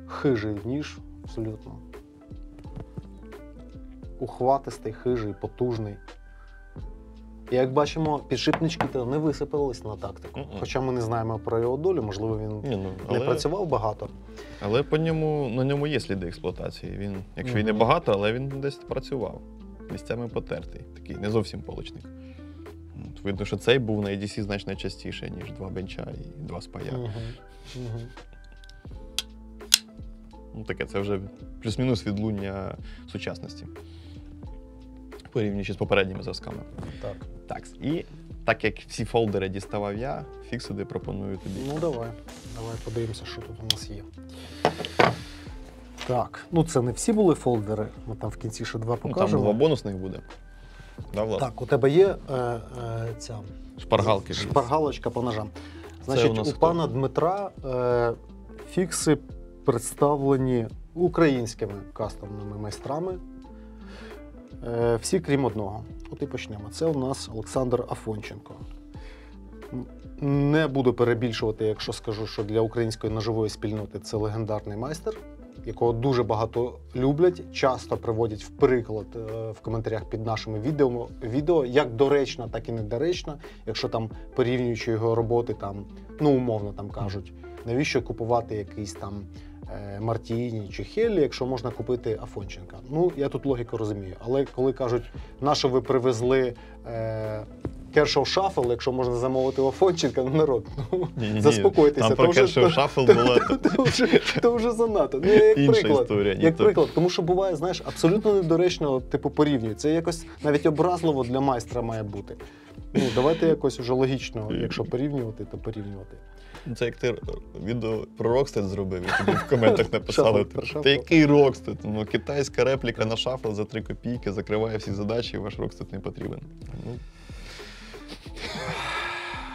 Хижий ніж, абсолютно. Ухватистий, хижий, потужний. І як бачимо, підшипнички то не висипались на тактику. Хоча ми не знаємо про його долю, можливо, він не працював багато. Але на ньому є сліди експлуатації. Він, якщо і не багато, але він десь працював. Місцями потертий, такий не зовсім полочник. От, видно, що цей був на EDC значно частіше, ніж 2 бенча і 2 спая. Ну, таке, це вже плюс-мінус відлуння сучасності. Порівнюючи з попередніми зразками. Так. Так, і так як всі фолдери діставав я, фіксиди пропоную тобі. Ну давай. Давай подивимося, що тут у нас є. Так, ну це не всі були фолдери. Ми там в кінці ще два Ну, там покажемо. 2 бонусних буде. Да, Влад? Так, у тебе є ця Шпаргалки. шпаргалочка по ножам. у Значить, нас у хто? пана Дмитра фікси представлені українськими кастомними майстрами. Всі крім одного. От і почнемо. Це у нас Олександр Афонченко. Не буду перебільшувати, якщо скажу, що для української ножової спільноти це легендарний майстер, якого дуже багато люблять, часто приводять в приклад в коментарях під нашими відео, як доречно, так і недоречно, якщо там порівнюючи його роботи, там, ну умовно там кажуть, навіщо купувати якийсь там Мартіні чи Хеллі, якщо можна купити Афонченка. Ну, я тут логіку розумію. Але коли кажуть, на що ви привезли Kershaw Shuffle, якщо можна замовити у Афонченка, ну народ, ну, Ні-ні-ні, заспокойтеся. Там про Kershaw Shuffle була То вже занадто. Ну, як інша приклад. історія. Ні, Як то- приклад, тому що буває, знаєш, абсолютно недоречно, типу, порівнюють. Це якось навіть образливо для майстра має бути. Ну, давайте якось вже логічно, якщо порівнювати, то порівнювати. Це як ти відео про Rockstead зробив, і тобі в коментах написали, Shuffle, про Shuffle. та який Rockstead? Ну, китайська репліка на шафл за 3 копійки закриває всі задачі, ваш Rockstead не потрібен. Ну,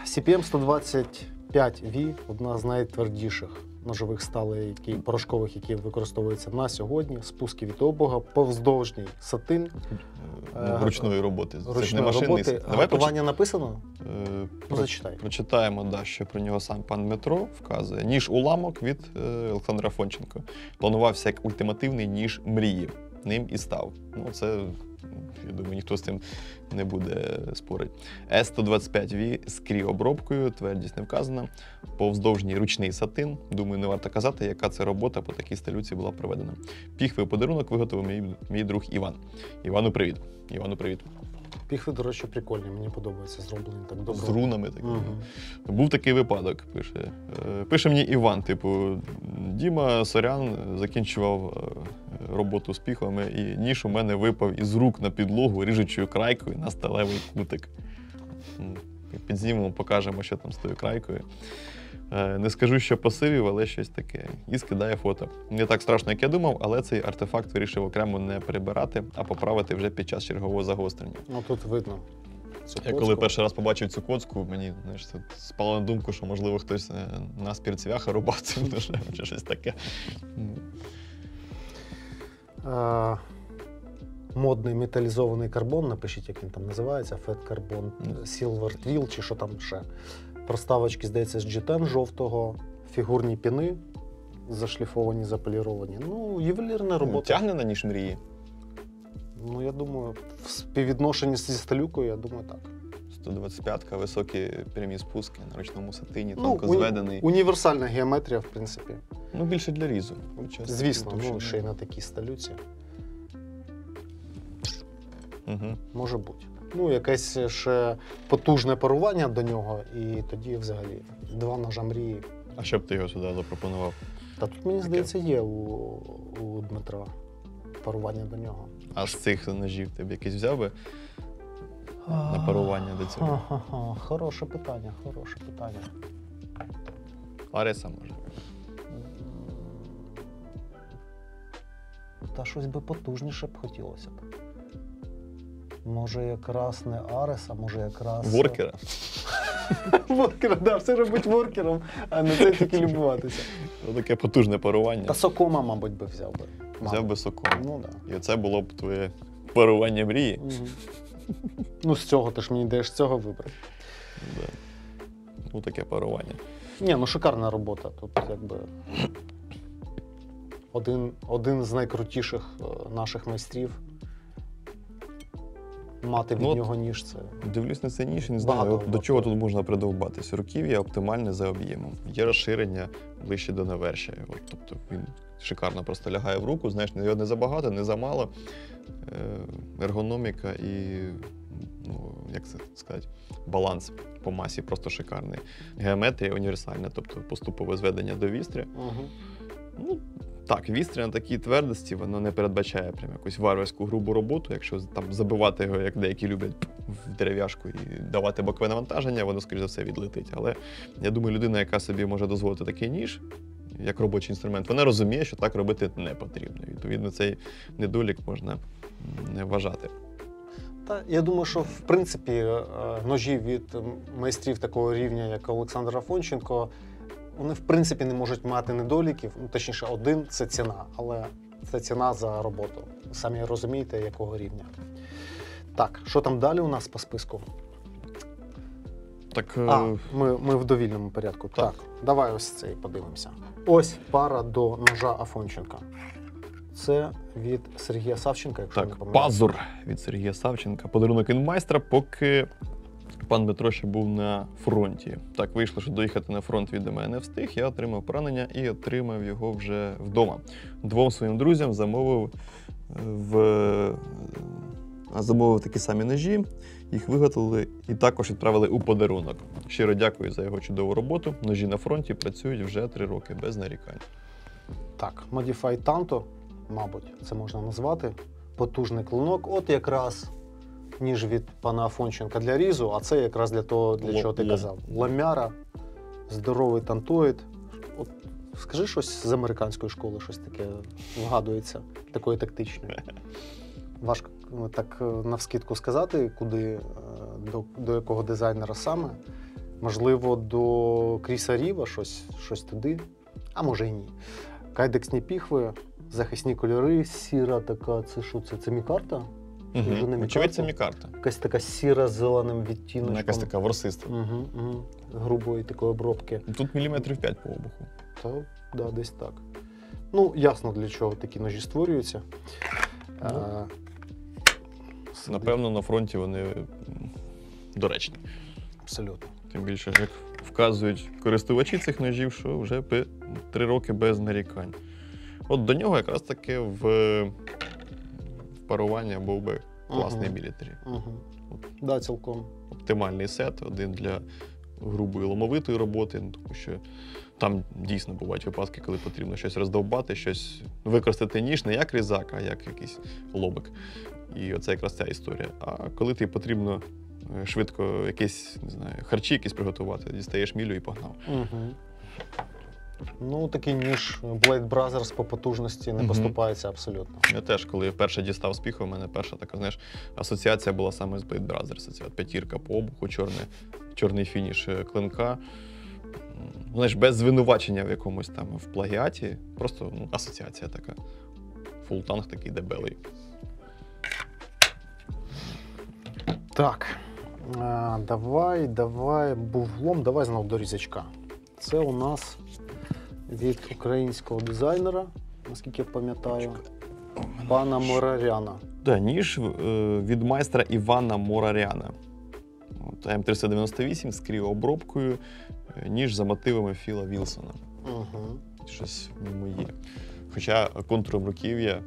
CPM 125V – одна з найтвердіших ножових сталей, порошкових, які використовуються на сьогодні. Спуски від обуга, повздовжній сатин. ручної роботи. Це ж не Ручної машинний. роботи. Давай Готування написано? про- Зачитай. прочитаємо, да, що про нього сам пан Дмитро вказує. Ніж уламок від Олександра Афонченко. Планувався як ультимативний ніж мрії. Ним і став. Ну, це, я думаю, ніхто з цим не буде спорити. С125V з кріобробкою, твердість не вказана. Повздовжній ручний сатин. Думаю, не варто казати, яка це робота по такій стилюці була проведена. Піхви подарунок виготовив мій друг Іван. Івану привіт. Івану привіт. Піхви, до речі, прикольні, мені подобається, зроблені так добре. З рунами такими. Мгм. Був такий випадок, пише. Пише мені Іван, типу, Діма Сорян закінчував роботу з піхвами, і ніж у мене випав із рук на підлогу ріжучою крайкою на сталевий кутик. Підзнімемо, покажемо, що там з тою крайкою. Не скажу, що посивів, але щось таке. І скидає фото. Не так страшно, як я думав, але цей артефакт вирішив окремо не перебирати, а поправити вже під час чергового загострення. Ну тут видно. цю Я коли коцку. перший раз побачив цю коцку, мені, знаєш, це спало на думку, що, можливо, хтось на спірцвяха рубав цим ножем чи щось таке. Модний металізований карбон, напишіть, як він там називається, Fat Carbon, Silver Twill чи що там ще. Проставочки, здається, з G10 жовтого, фігурні піни, зашліфовані, заполіровані. Ну, ювелірна робота. Тягне на ніж мрії. Ну, я думаю, в співвідношенні зі сталюкою, я думаю, так. 125-ка, високі прямі спуски на ручному сатині, Ну, тонко зведений. Універсальна геометрія, в принципі. Ну, більше для різу. Звісно, ну, ще й на такій сталюці. Угу. Може бути. Ну, якесь ще потужне парування до нього, і тоді взагалі 2 ножа мрії. А що б ти його сюди запропонував? Та тут, мені здається, є у Дмитра парування до нього. А з цих ножів ти б якийсь взяв би на парування до цього? Ха-ха-ха. Хороше питання, хороше питання. Лариса, може. Та щось би потужніше б хотілося б. Може, якраз не Ареса, може якраз... Воркера? Воркера, да, все робить воркером, а не це тільки любуватися. Ну, таке потужне парування. Та Сокома, мабуть, би взяв би. Взяв би соком. Ну, да. І це було б твоє парування мрії. Мгм. Ну, з цього, ти ж мені даєш з цього вибрати. Да. Ну, таке парування. Ні, ну шикарна робота. Тут якби один з найкрутіших наших майстрів. Мати від Ну, от нього ніж це. Дивлюсь на цей ніж і не Багато знаю, до роботи. чого тут можна придовбатись. Руків'я оптимальне за об'ємом. Є розширення ближче до навершя. От, тобто він шикарно просто лягає в руку, знаєш, його не забагато, не замало. Ергономіка і, ну, як це сказати, баланс по масі просто шикарний. Геометрія універсальна, тобто поступове зведення до вістря. Угу. Ну, Так, вістря на такій твердості, воно не передбачає прям якусь варварську грубу роботу. Якщо там забивати його, як деякі люблять, в дерев'яшку і давати бокове навантаження, воно, скоріш за все, відлетить. Але я думаю, людина, яка собі може дозволити такий ніж, як робочий інструмент, вона розуміє, що так робити не потрібно. Відповідно, цей недолік можна не вважати. Та я думаю, що в принципі ножі від майстрів такого рівня, як Олександр Афонченко, вони в принципі не можуть мати недоліків. Ну, точніше, один це ціна, але це ціна за роботу. Самі розумієте, якого рівня. Так, що там далі у нас по списку? Так, Ми в довільному порядку. Так. Так, давай ось цей подивимося. Ось пара до ножа Афонченка. Це від Сергія Савченка, якщо не так, помиляюсь. пазур від Сергія Савченка. Подарунок від майстра, поки пан Дмитро ще був на фронті. Так вийшло, що доїхати на фронт від мене не встиг. Я отримав поранення і отримав його вже вдома. Двом своїм друзям замовив такі самі ножі, їх виготовили і також відправили у подарунок. Щиро дякую за його чудову роботу. Ножі на фронті працюють вже 3 роки без нарікань. Так, Modified Tanto, мабуть, це можна назвати. Потужний клинок. От якраз ніж від пана Афонченка для різу, а це якраз для того, для чого ти казав. Ламяра, здоровий тантоїд. От скажи щось з американської школи, щось таке вгадується, такої тактичної. Важко так навскидку сказати, куди, до якого дизайнера саме. Можливо, до Кріса Ріва, щось туди, а може і ні. Кайдексні піхви, захисні кольори, сіра така, це що це? Це мікарта? Очевидь, це мікарта. Якась така сіра з зеленим відтіночком. Якась така ворсиста. Грубої такої обробки. Тут міліметрів 5 по обуху. Та, да, десь так. Ну, ясно, для чого такі ножі створюються. Напевно, на фронті вони доречні. Абсолютно. Тим більше, як вказують користувачі цих ножів, що вже 3 роки без нарікань. От до нього якраз таки в парування був би класний мілітарі. Да, цілком. Оптимальний сет, один для грубої ломовитої роботи, тому що там дійсно бувають випадки, коли потрібно щось роздовбати, щось використати ніж не як різак, а як якийсь лобик. І оце якраз ця історія. А коли тобі потрібно швидко якісь, не знаю, харчі якісь приготувати, дістаєш мілю і погнав. Ну, такий ніж Blade Brothers по потужності не поступається абсолютно. Я теж, коли вперше дістав з піху, у мене перша така, знаєш, асоціація була саме з Blade Brothers. Це от 5 по обуху, чорний фініш клинка. Знаєш, без звинувачення в якомусь там в плагіаті, просто асоціація така. Фултанг такий дебелий. Так, давай, був влом, давай знов до різачка. Це у нас від українського дизайнера, наскільки я пам'ятаю, пана Мораряна. Так, ніж від майстра Івана Мораряна. М398 з кріообробкою, ніж за мотивами Філа Вілсона. Щось моє. Хоча контуром руків'я,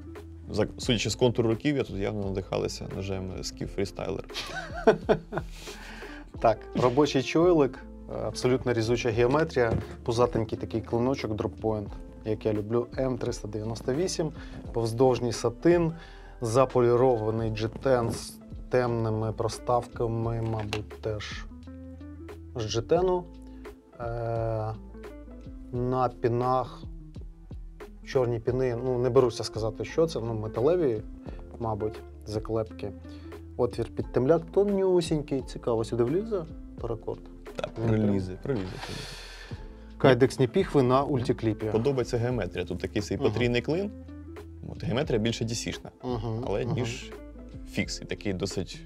судячи з контуру руків'я, тут явно надихалися ножем Skiff Freestyler. Так, робочий чойлик, абсолютно різуча геометрія, пузатенький такий клиночок дроппойнт, як я люблю, М398, повздовжній сатин, заполірований джетен з темними проставками, мабуть, теж з джетену. На пінах чорні піни, ну не беруся сказати, що це, металеві, мабуть, заклепки. Отвір під темляк тонюсінький, цікаво, сюди влізе паракорд? Так, пролізе. Кайдексні піхви на ультікліпі. Подобається геометрія. Тут такий свій потрійний клин. Геометрія більше DC-шна, але ніж фікс. І такий досить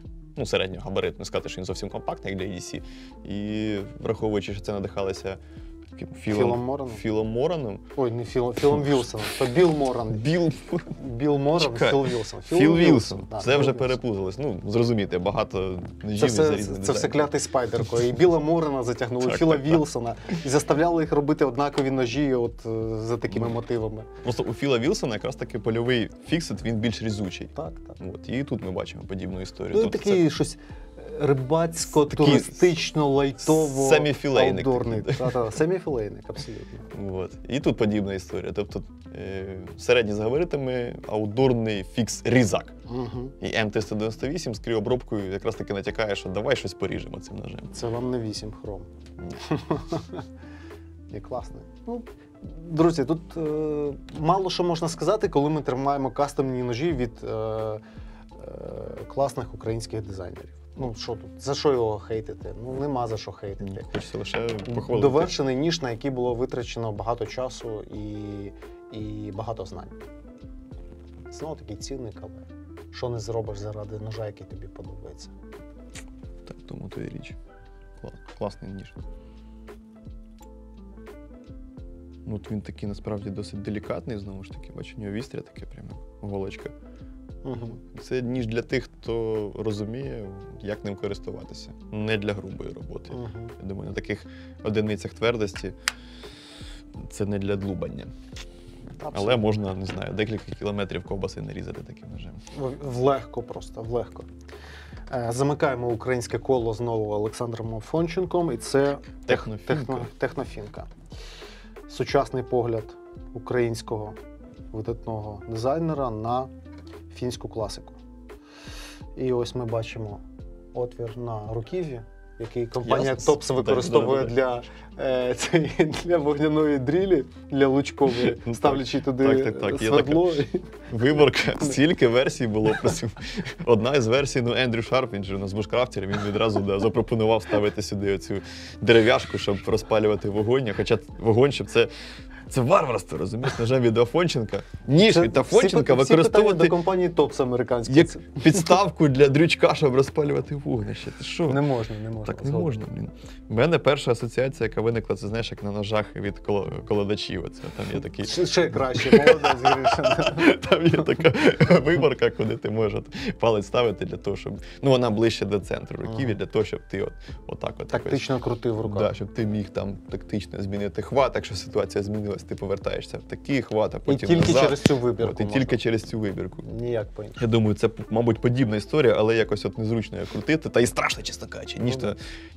середнього габариту. Не сказати, що він зовсім компактний, як для DC. І враховуючи, що це надихалися Філом Мораном. Ой, не Філом Вілсоном, то Біл Моран. Біл Моран, Філ Вілсон. Філ Вілсон. Це вже перепуталось. Зрозумійте, багато ножів за різних Це все клятий спайдерко. І Біла Морана затягнули, Філа Вілсона. І заставляли їх робити однакові ножі за такими мотивами. Просто у Філа Вілсона якраз таки польовий фіксит, він більш різучий. Так. І тут ми бачимо подібну історію. Ну, такий щось рибацько-туристично-лайтово семіфілейник аутдорний. такий, Та-та, семіфілейник, абсолютно. От. І тут подібна історія. Тобто середній з габаритами, аутдорний фікс-різак. Угу. І М398 з кріобробкою якраз таки натякає, що давай щось поріжемо цим ножем. Це вам не 8 хром. І класний. Ну, друзі, тут мало що можна сказати, коли ми тримаємо кастомні ножі від класних українських дизайнерів. Ну, що тут? За що його хейтити? Ну, нема за що хейтити. Хочеться лише похвалити. Довершений ніж, на який було витрачено багато часу і багато знань. Знову такий цінник, але що не зробиш заради ножа, який тобі подобається. Так, тому то і річ. Класний ніж. Ну, от він такий насправді досить делікатний, знову ж таки, бачу, у нього вістря таке прямо, голочка. Угу. Це ніж для тих, хто розуміє, як ним користуватися. Не для грубої роботи. Угу. Я думаю, на таких одиницях твердості це не для длубання. Але можна, не знаю, декілька кілометрів ковбаси нарізати таким ножем. Влегко просто, влегко. Замикаємо українське коло знову Олександром Афонченком, і це технофінка. Сучасний погляд українського видатного дизайнера на фінську класику. І ось ми бачимо отвір на руків'ї, який компанія Топс використовує для вогняної дрілі, для лучкової, ставлячи туди свердло. Виборка, стільки версій було. Одна із версій, Ендрю Шарп, він же у нас бушкрафтер, він відразу запропонував ставити сюди оцю дерев'яшку, щоб розпалювати вогонь. Хоча вогонь, щоб це варварство, розумієш, ножем від Афонченка. Ніж від Афонченка використовувати до компанії Топс американської. Як підставку для дрючка, щоб розпалювати вогнище. Ти що? Не можна. Так не можна, блін. У мене перша асоціація, яка виникла, це, знаєш, як на ножах від колодачів. Оце, там є такий... Ще краще, молодець, Гриша. Там є така виборка, куди ти можеш палець ставити для того, щоб... Ну, вона ближче до центру руків'я, для того, щоб ти отак от... Тактично крутив в руках. Да, щоб ти міг там тактично змінити хват, якщо ситуація змінилась, ти повертаєшся в такий хват, а потім назад. І тільки через цю І вибірку. тільки через цю вибірку. Ніяк по-іншому. Я думаю, це, мабуть, подібна історія, але якось от незручно її крутити. Та і страшно, чесно кажучи.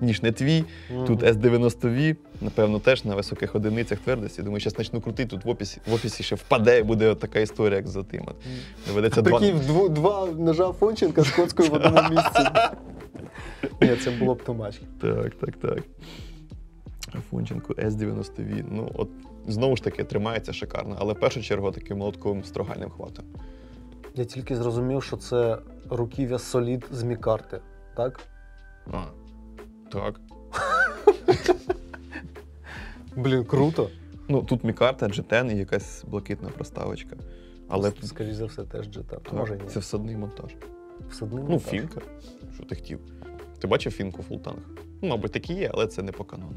Ніж не твій, тут S90V, напевно, теж на високих одиницях твердості. Думаю, зараз почну крутити, тут в офісі ще впаде і буде така історія, як за тим. Доведеться два ножа Афонченка з коцкою в одному місці. Ні, це було б too much. Так. Афонченко S90V. Ну, от знову ж таки, тримається шикарно, але в першу чергу таким молотковим строгальним хватом. Я тільки зрозумів, що це руків'я Solid з мікарти, так? Так. Блін, круто. Ну, тут мікарта, G10 і якась блакитна проставочка. Але, скоріше за все, теж G10. Так, може ні. це всадний монтаж. Всадний монтаж? Фінка. Що ти хотів? Ти бачив фінку фултанг? Ну, мабуть, такі є, але це не по канону.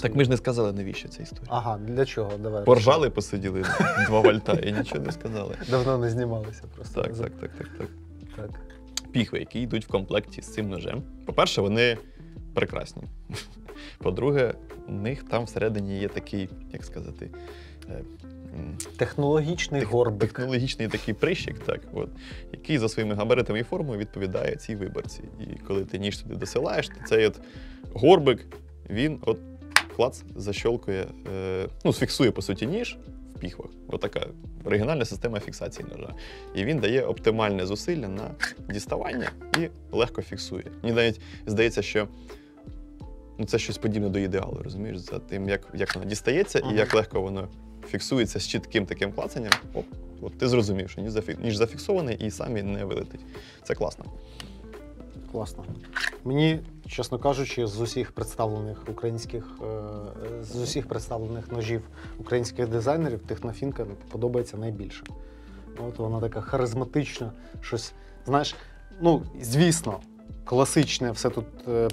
Так ми ж не сказали, навіщо ця історія. Ага, для чого? Давай. Поржали, посиділи 2 вольта і нічого не сказали. Давно не знімалися просто. Так. Піхви, які йдуть в комплекті з цим ножем. По-перше, вони прекрасні. По-друге, у них там всередині є такий, як сказати, технологічний горбик. Технологічний такий прищик, так, який за своїми габаритами і формою відповідає цій виборці. І коли ти ніж туди досилаєш, то цей горбик, він клац защолкує, фіксує, по суті, ніж в піхвах. Така оригінальна система фіксації ножа. І він дає оптимальне зусилля на діставання і легко фіксує. Мені навіть здається, що це щось подібне до ідеалу, розумієш? За тим, як воно дістається і як легко воно фіксується з чітким таким клацанням. Ти зрозумів, що ніж зафіксований і сам він не вилетить. Це класно. Класно. Мені, чесно кажучи, з усіх представлених ножів українських дизайнерів, технофінка подобається найбільше. Вона така харизматична, щось, знаєш, звісно, класичне все тут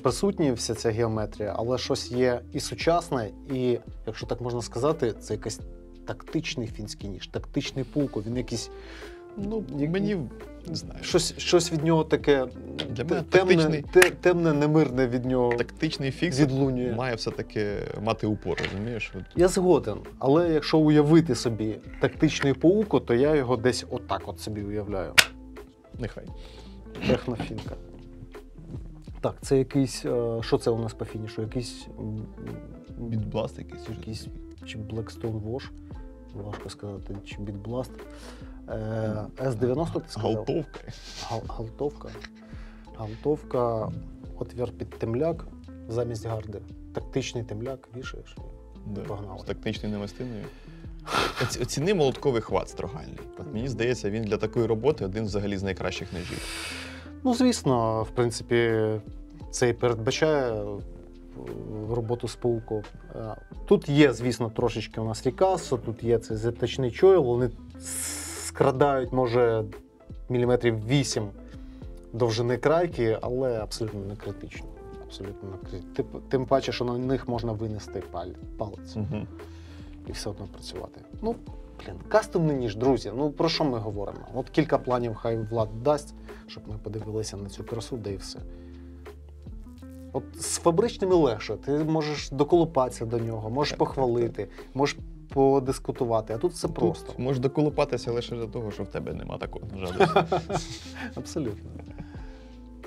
присутнє, вся ця геометрія, але щось є і сучасне, і, якщо так можна сказати, це якийсь тактичний фінський ніж, тактичний пулко, він якийсь... мені, не знаю. Щось від нього таке темне, немирне від нього. Тактичний фікс відлунює. Має все-таки мати упор, розумієш? Я згоден, але якщо уявити собі тактичний пауко, то я його десь отак собі уявляю. Нехай. Технофінка. Так, це якийсь. Що це у нас по фінішу? Якийсь. Бітбласт якийсь. Якийсь чи Blackstone Wash, важко сказати, чи Bitblast. С-90 ти сказав? Галтовка. Галтовка. Галтовка, отвір під темляк замість гарди. Тактичний темляк вішаєш і погнали. З тактичною намистиною. Оціни молотковий хват строгальний. От мені здається, він для такої роботи один взагалі з найкращих ножів. Ну, звісно, в принципі, це і передбачає роботу з пауком. Тут є, звісно, трошечки у нас рікасо, тут є цей заточний чойл, вони скрадають, може, міліметрів 8 довжини крайки, але абсолютно не критично. Абсолютно не критично. Тим паче, що на них можна винести палець і все одно працювати. Ну, кастомний ніж, друзі, ну про що ми говоримо? От кілька планів хай Влад дасть, щоб ми подивилися на цю красу, да і все. От з фабричними легше, ти можеш доколупатися до нього, можеш похвалити, можеш подискутувати, а тут все просто. Тут можеш доколупатися лише для того, що в тебе нема такого ножа. Абсолютно.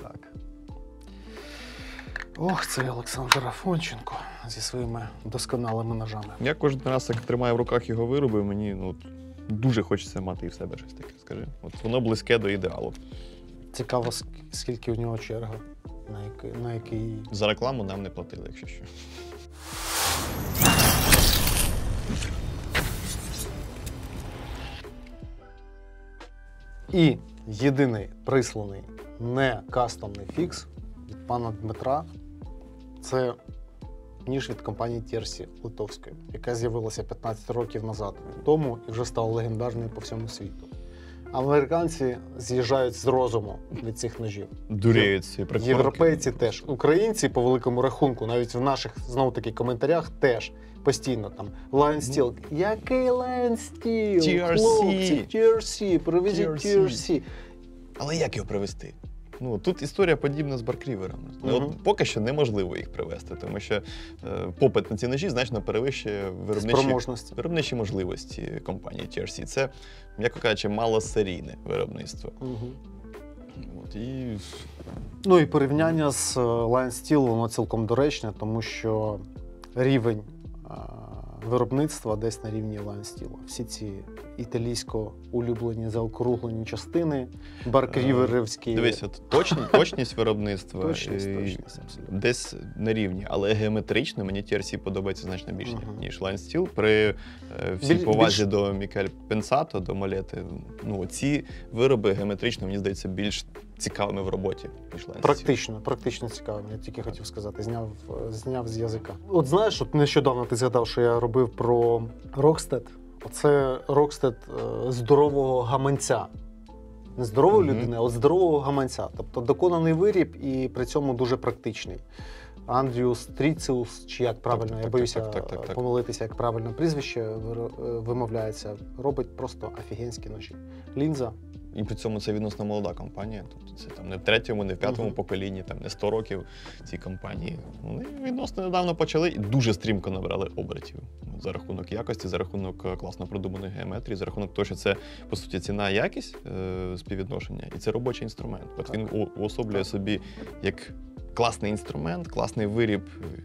Так. Ох, цей Олександр Афонченко зі своїми досконалими ножами. Я кожен раз, як тримаю в руках його вироби, мені дуже хочеться мати і в себе щось таке, скажи. От воно близьке до ідеалу. Цікаво, скільки у нього черга, на який... За рекламу нам не платили, якщо що. І єдиний присланий не кастомний фікс від пана Дмитра – це ніж від компанії TRC литовської, яка з'явилася 15 років назад тому і вже стала легендарною по всьому світу. Американці з'їжджають з розуму від цих ножів. Дуреють ці прикольки. Європейці теж. Українці, по великому рахунку, навіть в наших, знову-таки, коментарях теж постійно там Lion Steel. Який Lion Steel? TRC. Хлопці, TRC, привезіть TRC. Але як його привезти? Ну, тут історія подібна з баркріверами. От поки що неможливо їх привезти, тому що попит на ці ножі значно перевищує виробничі можливості компанії TRC. Це, м'яко кажучи, малосерійне виробництво. От, Ну і порівняння з Lion Steel, воно цілком доречне, тому що рівень виробництва десь на рівні Lion Steel. Всі ці італійсько улюблені заокруглені частини, баркріверівські. Дивись, от точність виробництва точність, десь на рівні, але геометрично мені TRC подобається значно більше, ніж Lion Steel. При всій повазі до Мікель Пенсато, до Малети, ну, ці вироби геометрично, мені здається, більш цікавими в роботі, ніж Lion Steel. Практично цікавими, я тільки хотів сказати, зняв з язика. От знаєш, от нещодавно ти згадав, що я робив про Rockstead. Оце Rockstead здорового гаманця. Не здорової людини, а от здорового гаманця. Тобто доконаний виріб і при цьому дуже практичний. Андріус Тріціус, чи як правильно, я боюся помилитися, як правильно прізвище вимовляється, робить просто офігенські ножі. Лінза. І при цьому це відносно молода компанія. Тобто це там не в третьому, не в п'ятому поколінні, там не 100 років ці компанії. Вони відносно недавно почали і дуже стрімко набрали обертів. За рахунок якості, за рахунок класно продуманої геометрії, за рахунок того, що це, по суті, ціна-якість співвідношення, і це робочий інструмент. От він уособлює собі як класний інструмент, класний виріб,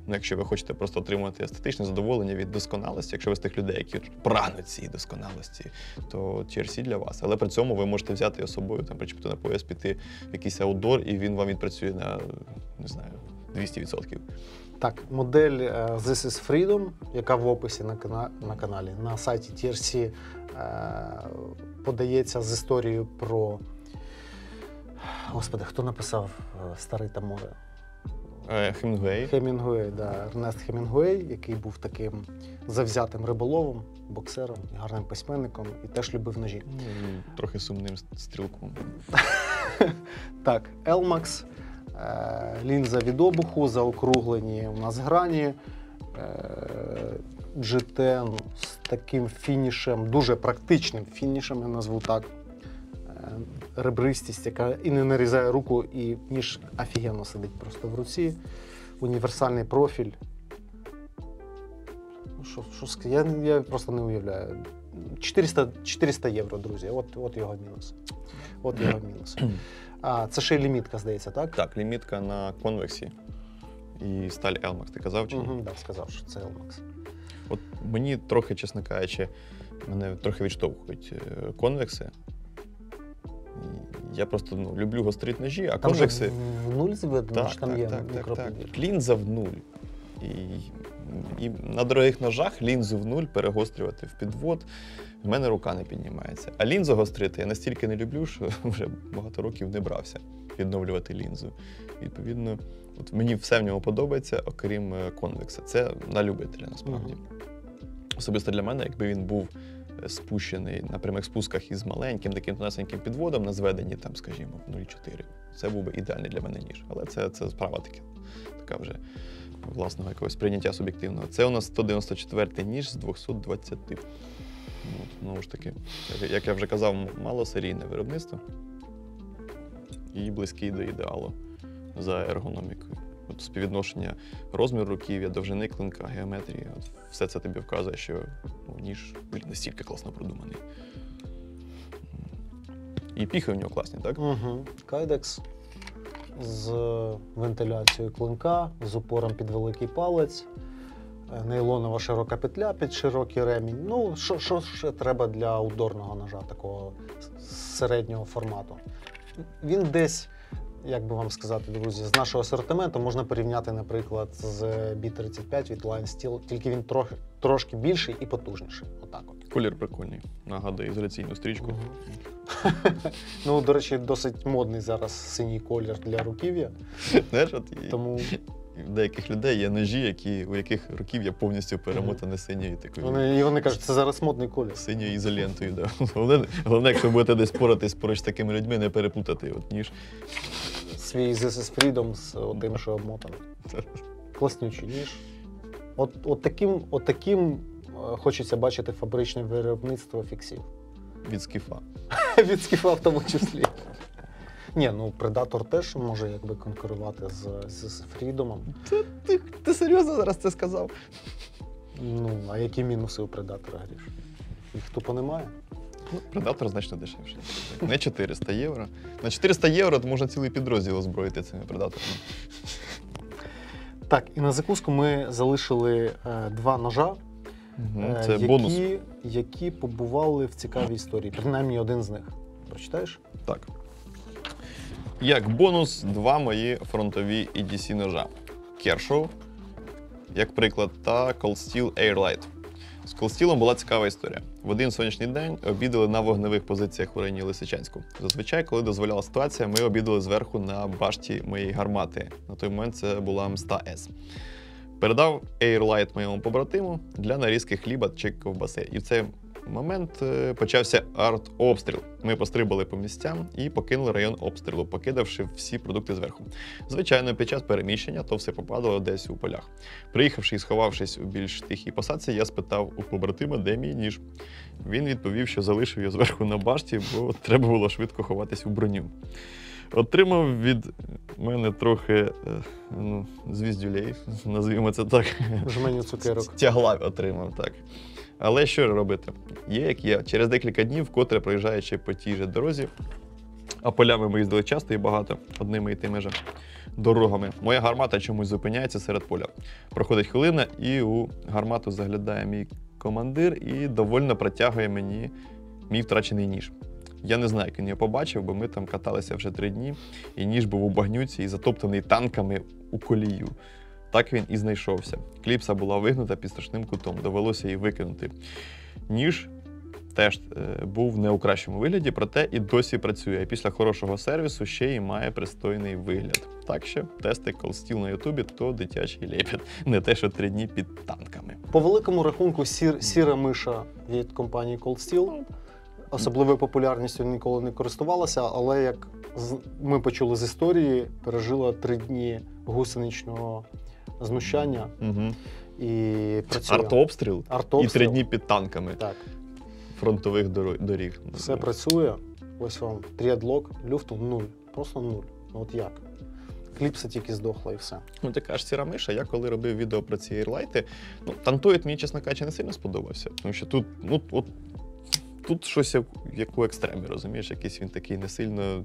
ну, якщо ви хочете просто отримати естетичне задоволення від досконалості, якщо ви з тих людей, які прагнуть цієї досконалості, то TRC для вас. Але при цьому ви можете взяти його з собою, там, причепити на пояс, піти в якийсь аутдор, і він вам відпрацює на, не знаю, 200%. Так, модель This is Freedom, яка в описі на каналі, на сайті TRC подається з історією про... Господи, хто написав «Старий та море»? Хемінгуей, да. Ернест Хемінгуей, який був таким завзятим риболовом, боксером, гарним письменником і теж любив ножі. Трохи сумним стрілком. Так, Elmax, лінза від обуху, заокруглені у нас грані, G10 з таким фінішем, дуже практичним фінішем, я назву так. Ребристість, яка і не нарізає руку, і ніж офігенно сидить просто в руці. Універсальний профіль. Я просто не уявляю. 400 євро, друзі. От його мінус. От його мінус. А це ще й лімітка, здається, так? Так, лімітка на конвексі і сталь Elmax, ти казав чи ні? Угу, так, сказав, що це Elmax. От мені трохи, чесно кажучи, мене трохи відштовхують конвекси. Я просто люблю гострити ножі, а Там конвекси... же в нуль зведено, чи там є мікропідбір? Так. Лінза в нуль. І на дорогих ножах лінзу в нуль перегострювати в підвод, в мене рука не піднімається. А лінзу гострити я настільки не люблю, що вже багато років не брався відновлювати лінзу. Відповідно, от мені все в ньому подобається, окрім конвекса. Це на любителя, насправді. Особисто для мене, якби він був спущений на прямих спусках із маленьким таким тонесеньким підводом на зведенні, там, скажімо, 0,4. Це був би ідеальний для мене ніж. Але це справа така вже власного якогось прийняття суб'єктивного. Це у нас 194-й ніж з 220. Знову ж таки, як я вже казав, малосерійне виробництво і близький до ідеалу за ергономікою. От співвідношення розміру руків'я, довжини клинка, геометрії. От все це тобі вказує, що ніж настільки класно продуманий. І піхи в нього класні, так? Угу. Кайдекс з вентиляцією клинка, з упором під великий палець, нейлонова широка петля під широкий ремінь. Ну, що ще треба для аутдорного ножа, такого середнього формату? Він десь, як би вам сказати, друзі, з нашого асортименту можна порівняти, наприклад, з B35 від Line Steel, тільки він трошки більший і потужніший. Отак от. Колір прикольний. Нагадує ізоляційну стрічку. Ну, до речі, досить модний зараз синій колір для руків'я. Знаєш, Тому в деяких людей є ножі, у яких руків'я повністю перемотане синьою такою. вони кажуть, це зараз модний колір. Синьою ізолентою, да. Головне, якщо будете десь поратись поруч з такими людьми, не перепутати ніж. Свій This is Freedom з тим, що обмотаний. Класнючий ніж. От таким хочеться бачити фабричне виробництво фіксів. Від скіфа. Від скіфа в тому числі. Ні, ну Predator теж може якби конкурувати з Freedom. Ти серйозно зараз це сказав? Ну, а які мінуси у Predator, Гріш? Їх тупо немає. Predator значно дешевший. Не 400 євро. На 400 євро можна цілий підрозділ озброїти цими предаторами. Так, і на закуску ми залишили два ножа, Це бонус. які побували в цікавій історії. Принаймні один з них. Прочитаєш? Так. Як бонус, два мої фронтові EDC ножа. Kershaw, як приклад, та Cold Steel Airlight. З Cold Steel була цікава історія. В один сонячний день обідали на вогневих позиціях у районі Лисичанську. Зазвичай, коли дозволяла ситуація, ми обідали зверху на башті моєї гармати. На той момент це була М100С. Передав Airlight моєму побратиму для нарізки хліба чи ковбаси. І в цей момент почався артобстріл. Ми пострибали по місцям і покинули район обстрілу, покидавши всі продукти зверху. Звичайно, під час переміщення то все попадало десь у полях. Приїхавши і сховавшись у більш тихій посадці, я спитав у побратима, де мій ніж. Він відповів, що залишив його зверху на башті, бо треба було швидко ховатись у броню. Отримав від мене трохи звіздюлей, назвімо це так. Жменю цукерок. Тягла отримав, так. Але що робити? Є як є. Через декілька днів, вкотре проїжджаючи по тій же дорозі, а полями ми їздили часто і багато, одними і тими же дорогами, моя гармата чомусь зупиняється серед поля. Проходить хвилина, і у гармату заглядає мій командир і довольно протягує мені мій втрачений ніж. Я не знаю, як він його побачив, бо ми там каталися вже 3 дні, і ніж був у багнюці і затоптаний танками у колію. Так він і знайшовся. Кліпса була вигнута під страшним кутом, довелося її викинути. Ніж теж був не у кращому вигляді, проте і досі працює. Після хорошого сервісу ще й має пристойний вигляд. Так що тести Cold Steel на Ютубі – то дитячий лепет, не те, що 3 дні під танками. По великому рахунку сіра миша від компанії Cold Steel особливою популярністю ніколи не користувалася, але як ми почули з історії, пережила 3 дні гусеничного знущання і працює. Артобстріл і 3 дні під танками. Так. Фронтових доріг. Все працює. Ось вам тріадлок, люфту 0. Просто 0. Ну от як? Кліпса тільки здохла і все. Ну, така ж сіра миша, я коли робив відео про ці ейрлайти, Тантоїд мені, чесно кажучи, не сильно сподобався. Тому що тут тут щось як у екстремі, розумієш, якийсь він такий не сильно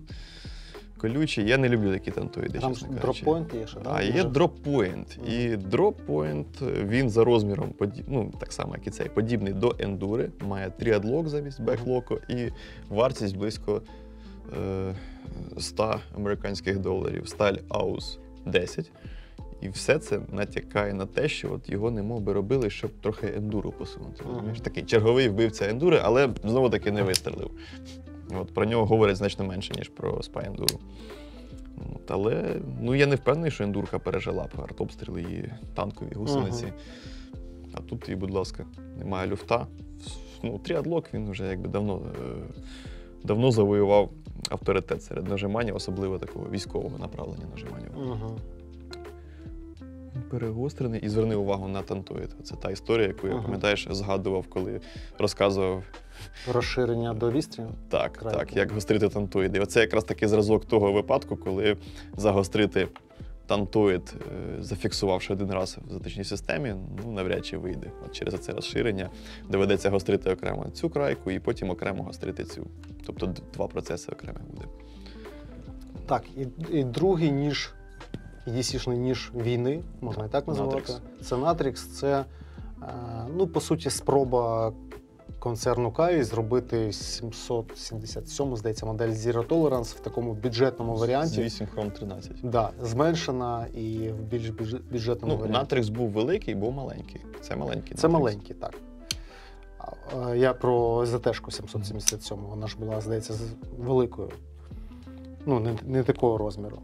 колючий. Я не люблю такі тантоїди, Там чесно кажучи. дроппойнт є ще, А є дроппойнт. І дроппойнт, він за розміром, так само, як і цей, подібний до ендури, має тріадлок замість беклоку і вартість близько 100 американських доларів. Сталь AUS 10. І все це натякає на те, що от його немов би робили, щоб трохи ендуру посунути. Розумієш? Такий черговий вбивця ендури, але знову-таки не вистрелив. От, про нього говорять значно менше, ніж про Spy Enduro. От, але я не впевнений, що ендурка пережила б артобстріли і танкові гусениці. А тут, і, будь ласка, немає люфта. Тріадлок, він вже якби давно завоював авторитет серед нажимання, особливо такого військового направлення нажимання. Перегострений. І зверни увагу на тантоїд. Це та історія, яку я, пам'ятаєш, згадував, коли розказував. Розширення до вістрі? Так, як гострити тантоїд. І оце якраз таки зразок того випадку, коли загострити тантоїд, зафіксувавши один раз в затичній системі, навряд чи вийде. От через це розширення доведеться гострити окремо цю крайку і потім окремо гострити цю. Тобто два процеси окремих буде. Так, і другий ніж, EDC-шний ніж війни, можна і так називати. Natrix. Це Natrix, це, по суті, спроба концерну Kawai зробити 777, здається, модель Zero Tolerance в такому бюджетному варіанті. З 8 Chrome 13. Да, зменшена і в більш бюджетному варіанті. Natrix був великий, був маленький. Це маленький. Це маленький, так. Я про ZT-шку 777, вона ж була, здається, великою. Не такого розміру.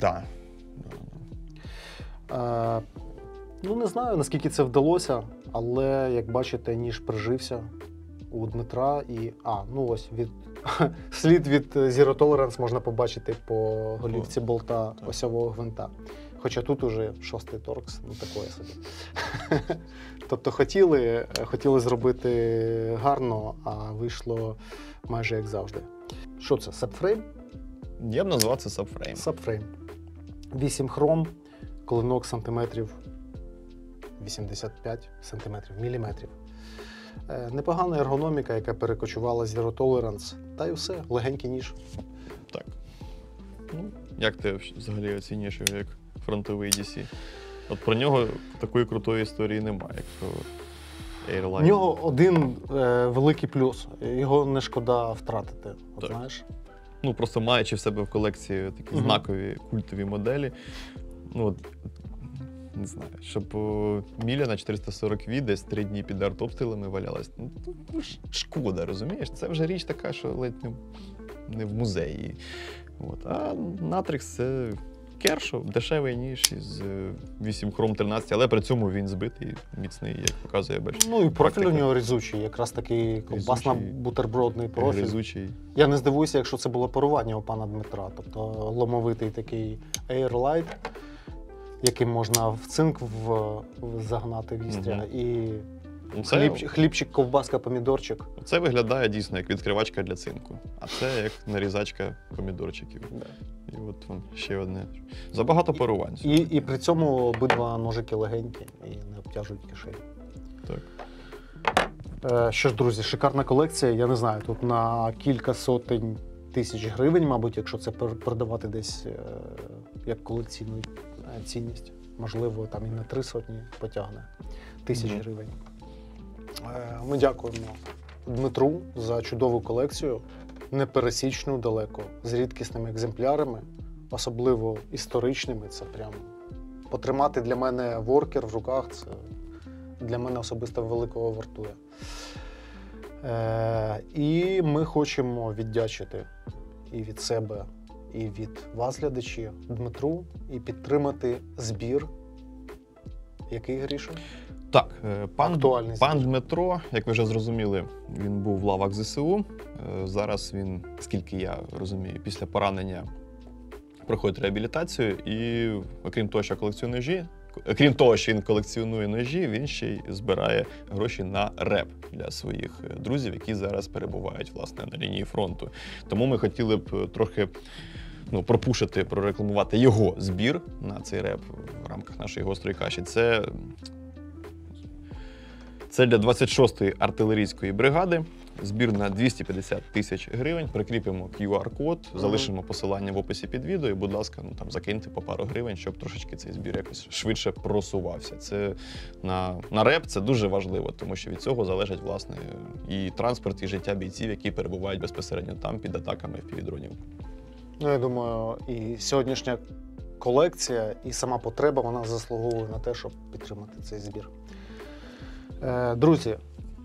Так. Не знаю, наскільки це вдалося, але, як бачите, ніж прижився у Дмитра. І, слід від Zero Tolerance можна побачити по голівці болта осьового гвинта. Хоча тут уже 6-й торкс, такое собі. Тобто хотіли зробити гарно, а вийшло майже як завжди. Що це, сабфрейм? Я б назвав це сабфрейм. Сабфрейм. 8 хром, клинок сантиметрів 85 міліметрів. Непогана ергономіка, яка перекочувала Zero Tolerance. Та й все, легенький ніж. Так. Як ти взагалі оцінюєш його як фронтовий EDC? От про нього такої крутої історії немає, як про Airline. У нього один великий плюс. Його не шкода втратити. От, знаєш? Просто маючи в себе в колекції такі знакові культові моделі, не знаю, щоб міля на 440V десь 3 дні під артобстрілами валялась. Шкода, розумієш? Це вже річ така, що ледь не в музеї. А Natrix – це Kershaw, дешевий ніж із 8 Chrome 13, але при цьому він збитий, міцний, як показує бачиш. І профіль у нього різучий, якраз такий ковбасно-бутербродний профіль. Різучий. Я не здивуюся, якщо це було парування у пана Дмитра, тобто ломовитий такий Airlight, яким можна в цинк загнати вістря, і хлібчик, ковбаска, помідорчик. Це виглядає дійсно як відкривачка для цинку, а це як нарізачка помідорчиків. Да. І от вам ще одне. Забагато парувань. І при цьому обидва ножики легенькі і не обтяжують кишені. Так. Що ж, друзі, шикарна колекція. Я не знаю, тут на кілька сотень тисяч гривень, мабуть, якщо це продавати десь як колекційну цінність. Можливо, там і на 3 сотні потягне тисяч гривень. Ми дякуємо Дмитру за чудову колекцію, непересічну далеко, з рідкісними екземплярами, особливо історичними. Це прям потримати для мене воркер в руках, це для мене особисто великого вартує. І ми хочемо віддячити і від себе, і від вас, глядачі, Дмитру, і підтримати збір. Який, Гріша? Так, пан Дмитро, як ви вже зрозуміли, він був в лавах ЗСУ. Зараз він, скільки я розумію, після поранення проходить реабілітацію і, окрім того, що він колекціонує ножі, він ще й збирає гроші на реп для своїх друзів, які зараз перебувають, власне, на лінії фронту. Тому ми хотіли б трохи пропушити, прорекламувати його збір на цей реп в рамках нашої гострої каші. Це для 26-ї артилерійської бригади. Збір на 250 тисяч гривень. Прикріпимо QR-код, залишимо посилання в описі під відео і, будь ласка, ну, там, закиньте по пару гривень, щоб трошечки цей збір якось швидше просувався. Це на РЕП це дуже важливо, тому що від цього залежить, власне, і транспорт, і життя бійців, які перебувають безпосередньо там під атаками FPV-дронів. Ну, я думаю, і сьогоднішня колекція, і сама потреба, вона заслуговує на те, щоб підтримати цей збір. Друзі,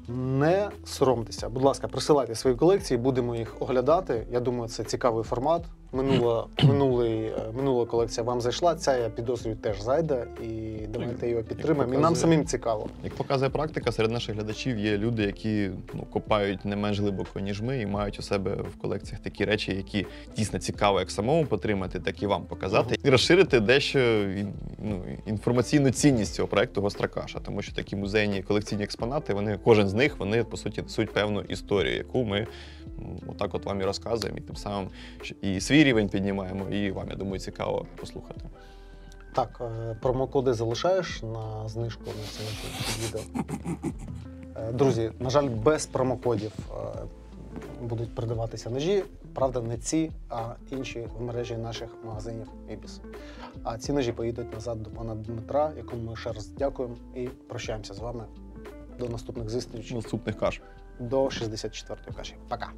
не соромтеся. Будь ласка, присилайте свої колекції, будемо їх оглядати. Я думаю, це цікавий формат. Минула колекція вам зайшла, ця, я підозрюю, теж зайде. І давайте його підтримаємо. І нам самим цікаво. Як показує практика, серед наших глядачів є люди, які копають не менш глибоко, ніж ми, і мають у себе в колекціях такі речі, які дійсно цікаво як самому потримати, так і вам показати. І розширити дещо інформаційну цінність цього проєкту «Гостра каша», тому що такі музейні колекційні експонати, кожен з них, по суті, несуть певну історію, яку ми отак от вам і розказуємо, і тим самим і свій рівень піднімаємо, і вам, я думаю, цікаво послухати. Так, промокоди залишаєш на знижку на це відео? Друзі, на жаль, без промокодів будуть продаватися ножі. Правда, не ці, а інші в мережі наших магазинів Ibis. А ці ножі поїдуть назад до пана Дмитра, якому ми ще раз дякуємо і прощаємося з вами. До наступних зустрічей. Наступних каш. До 64-ї каші. Пока!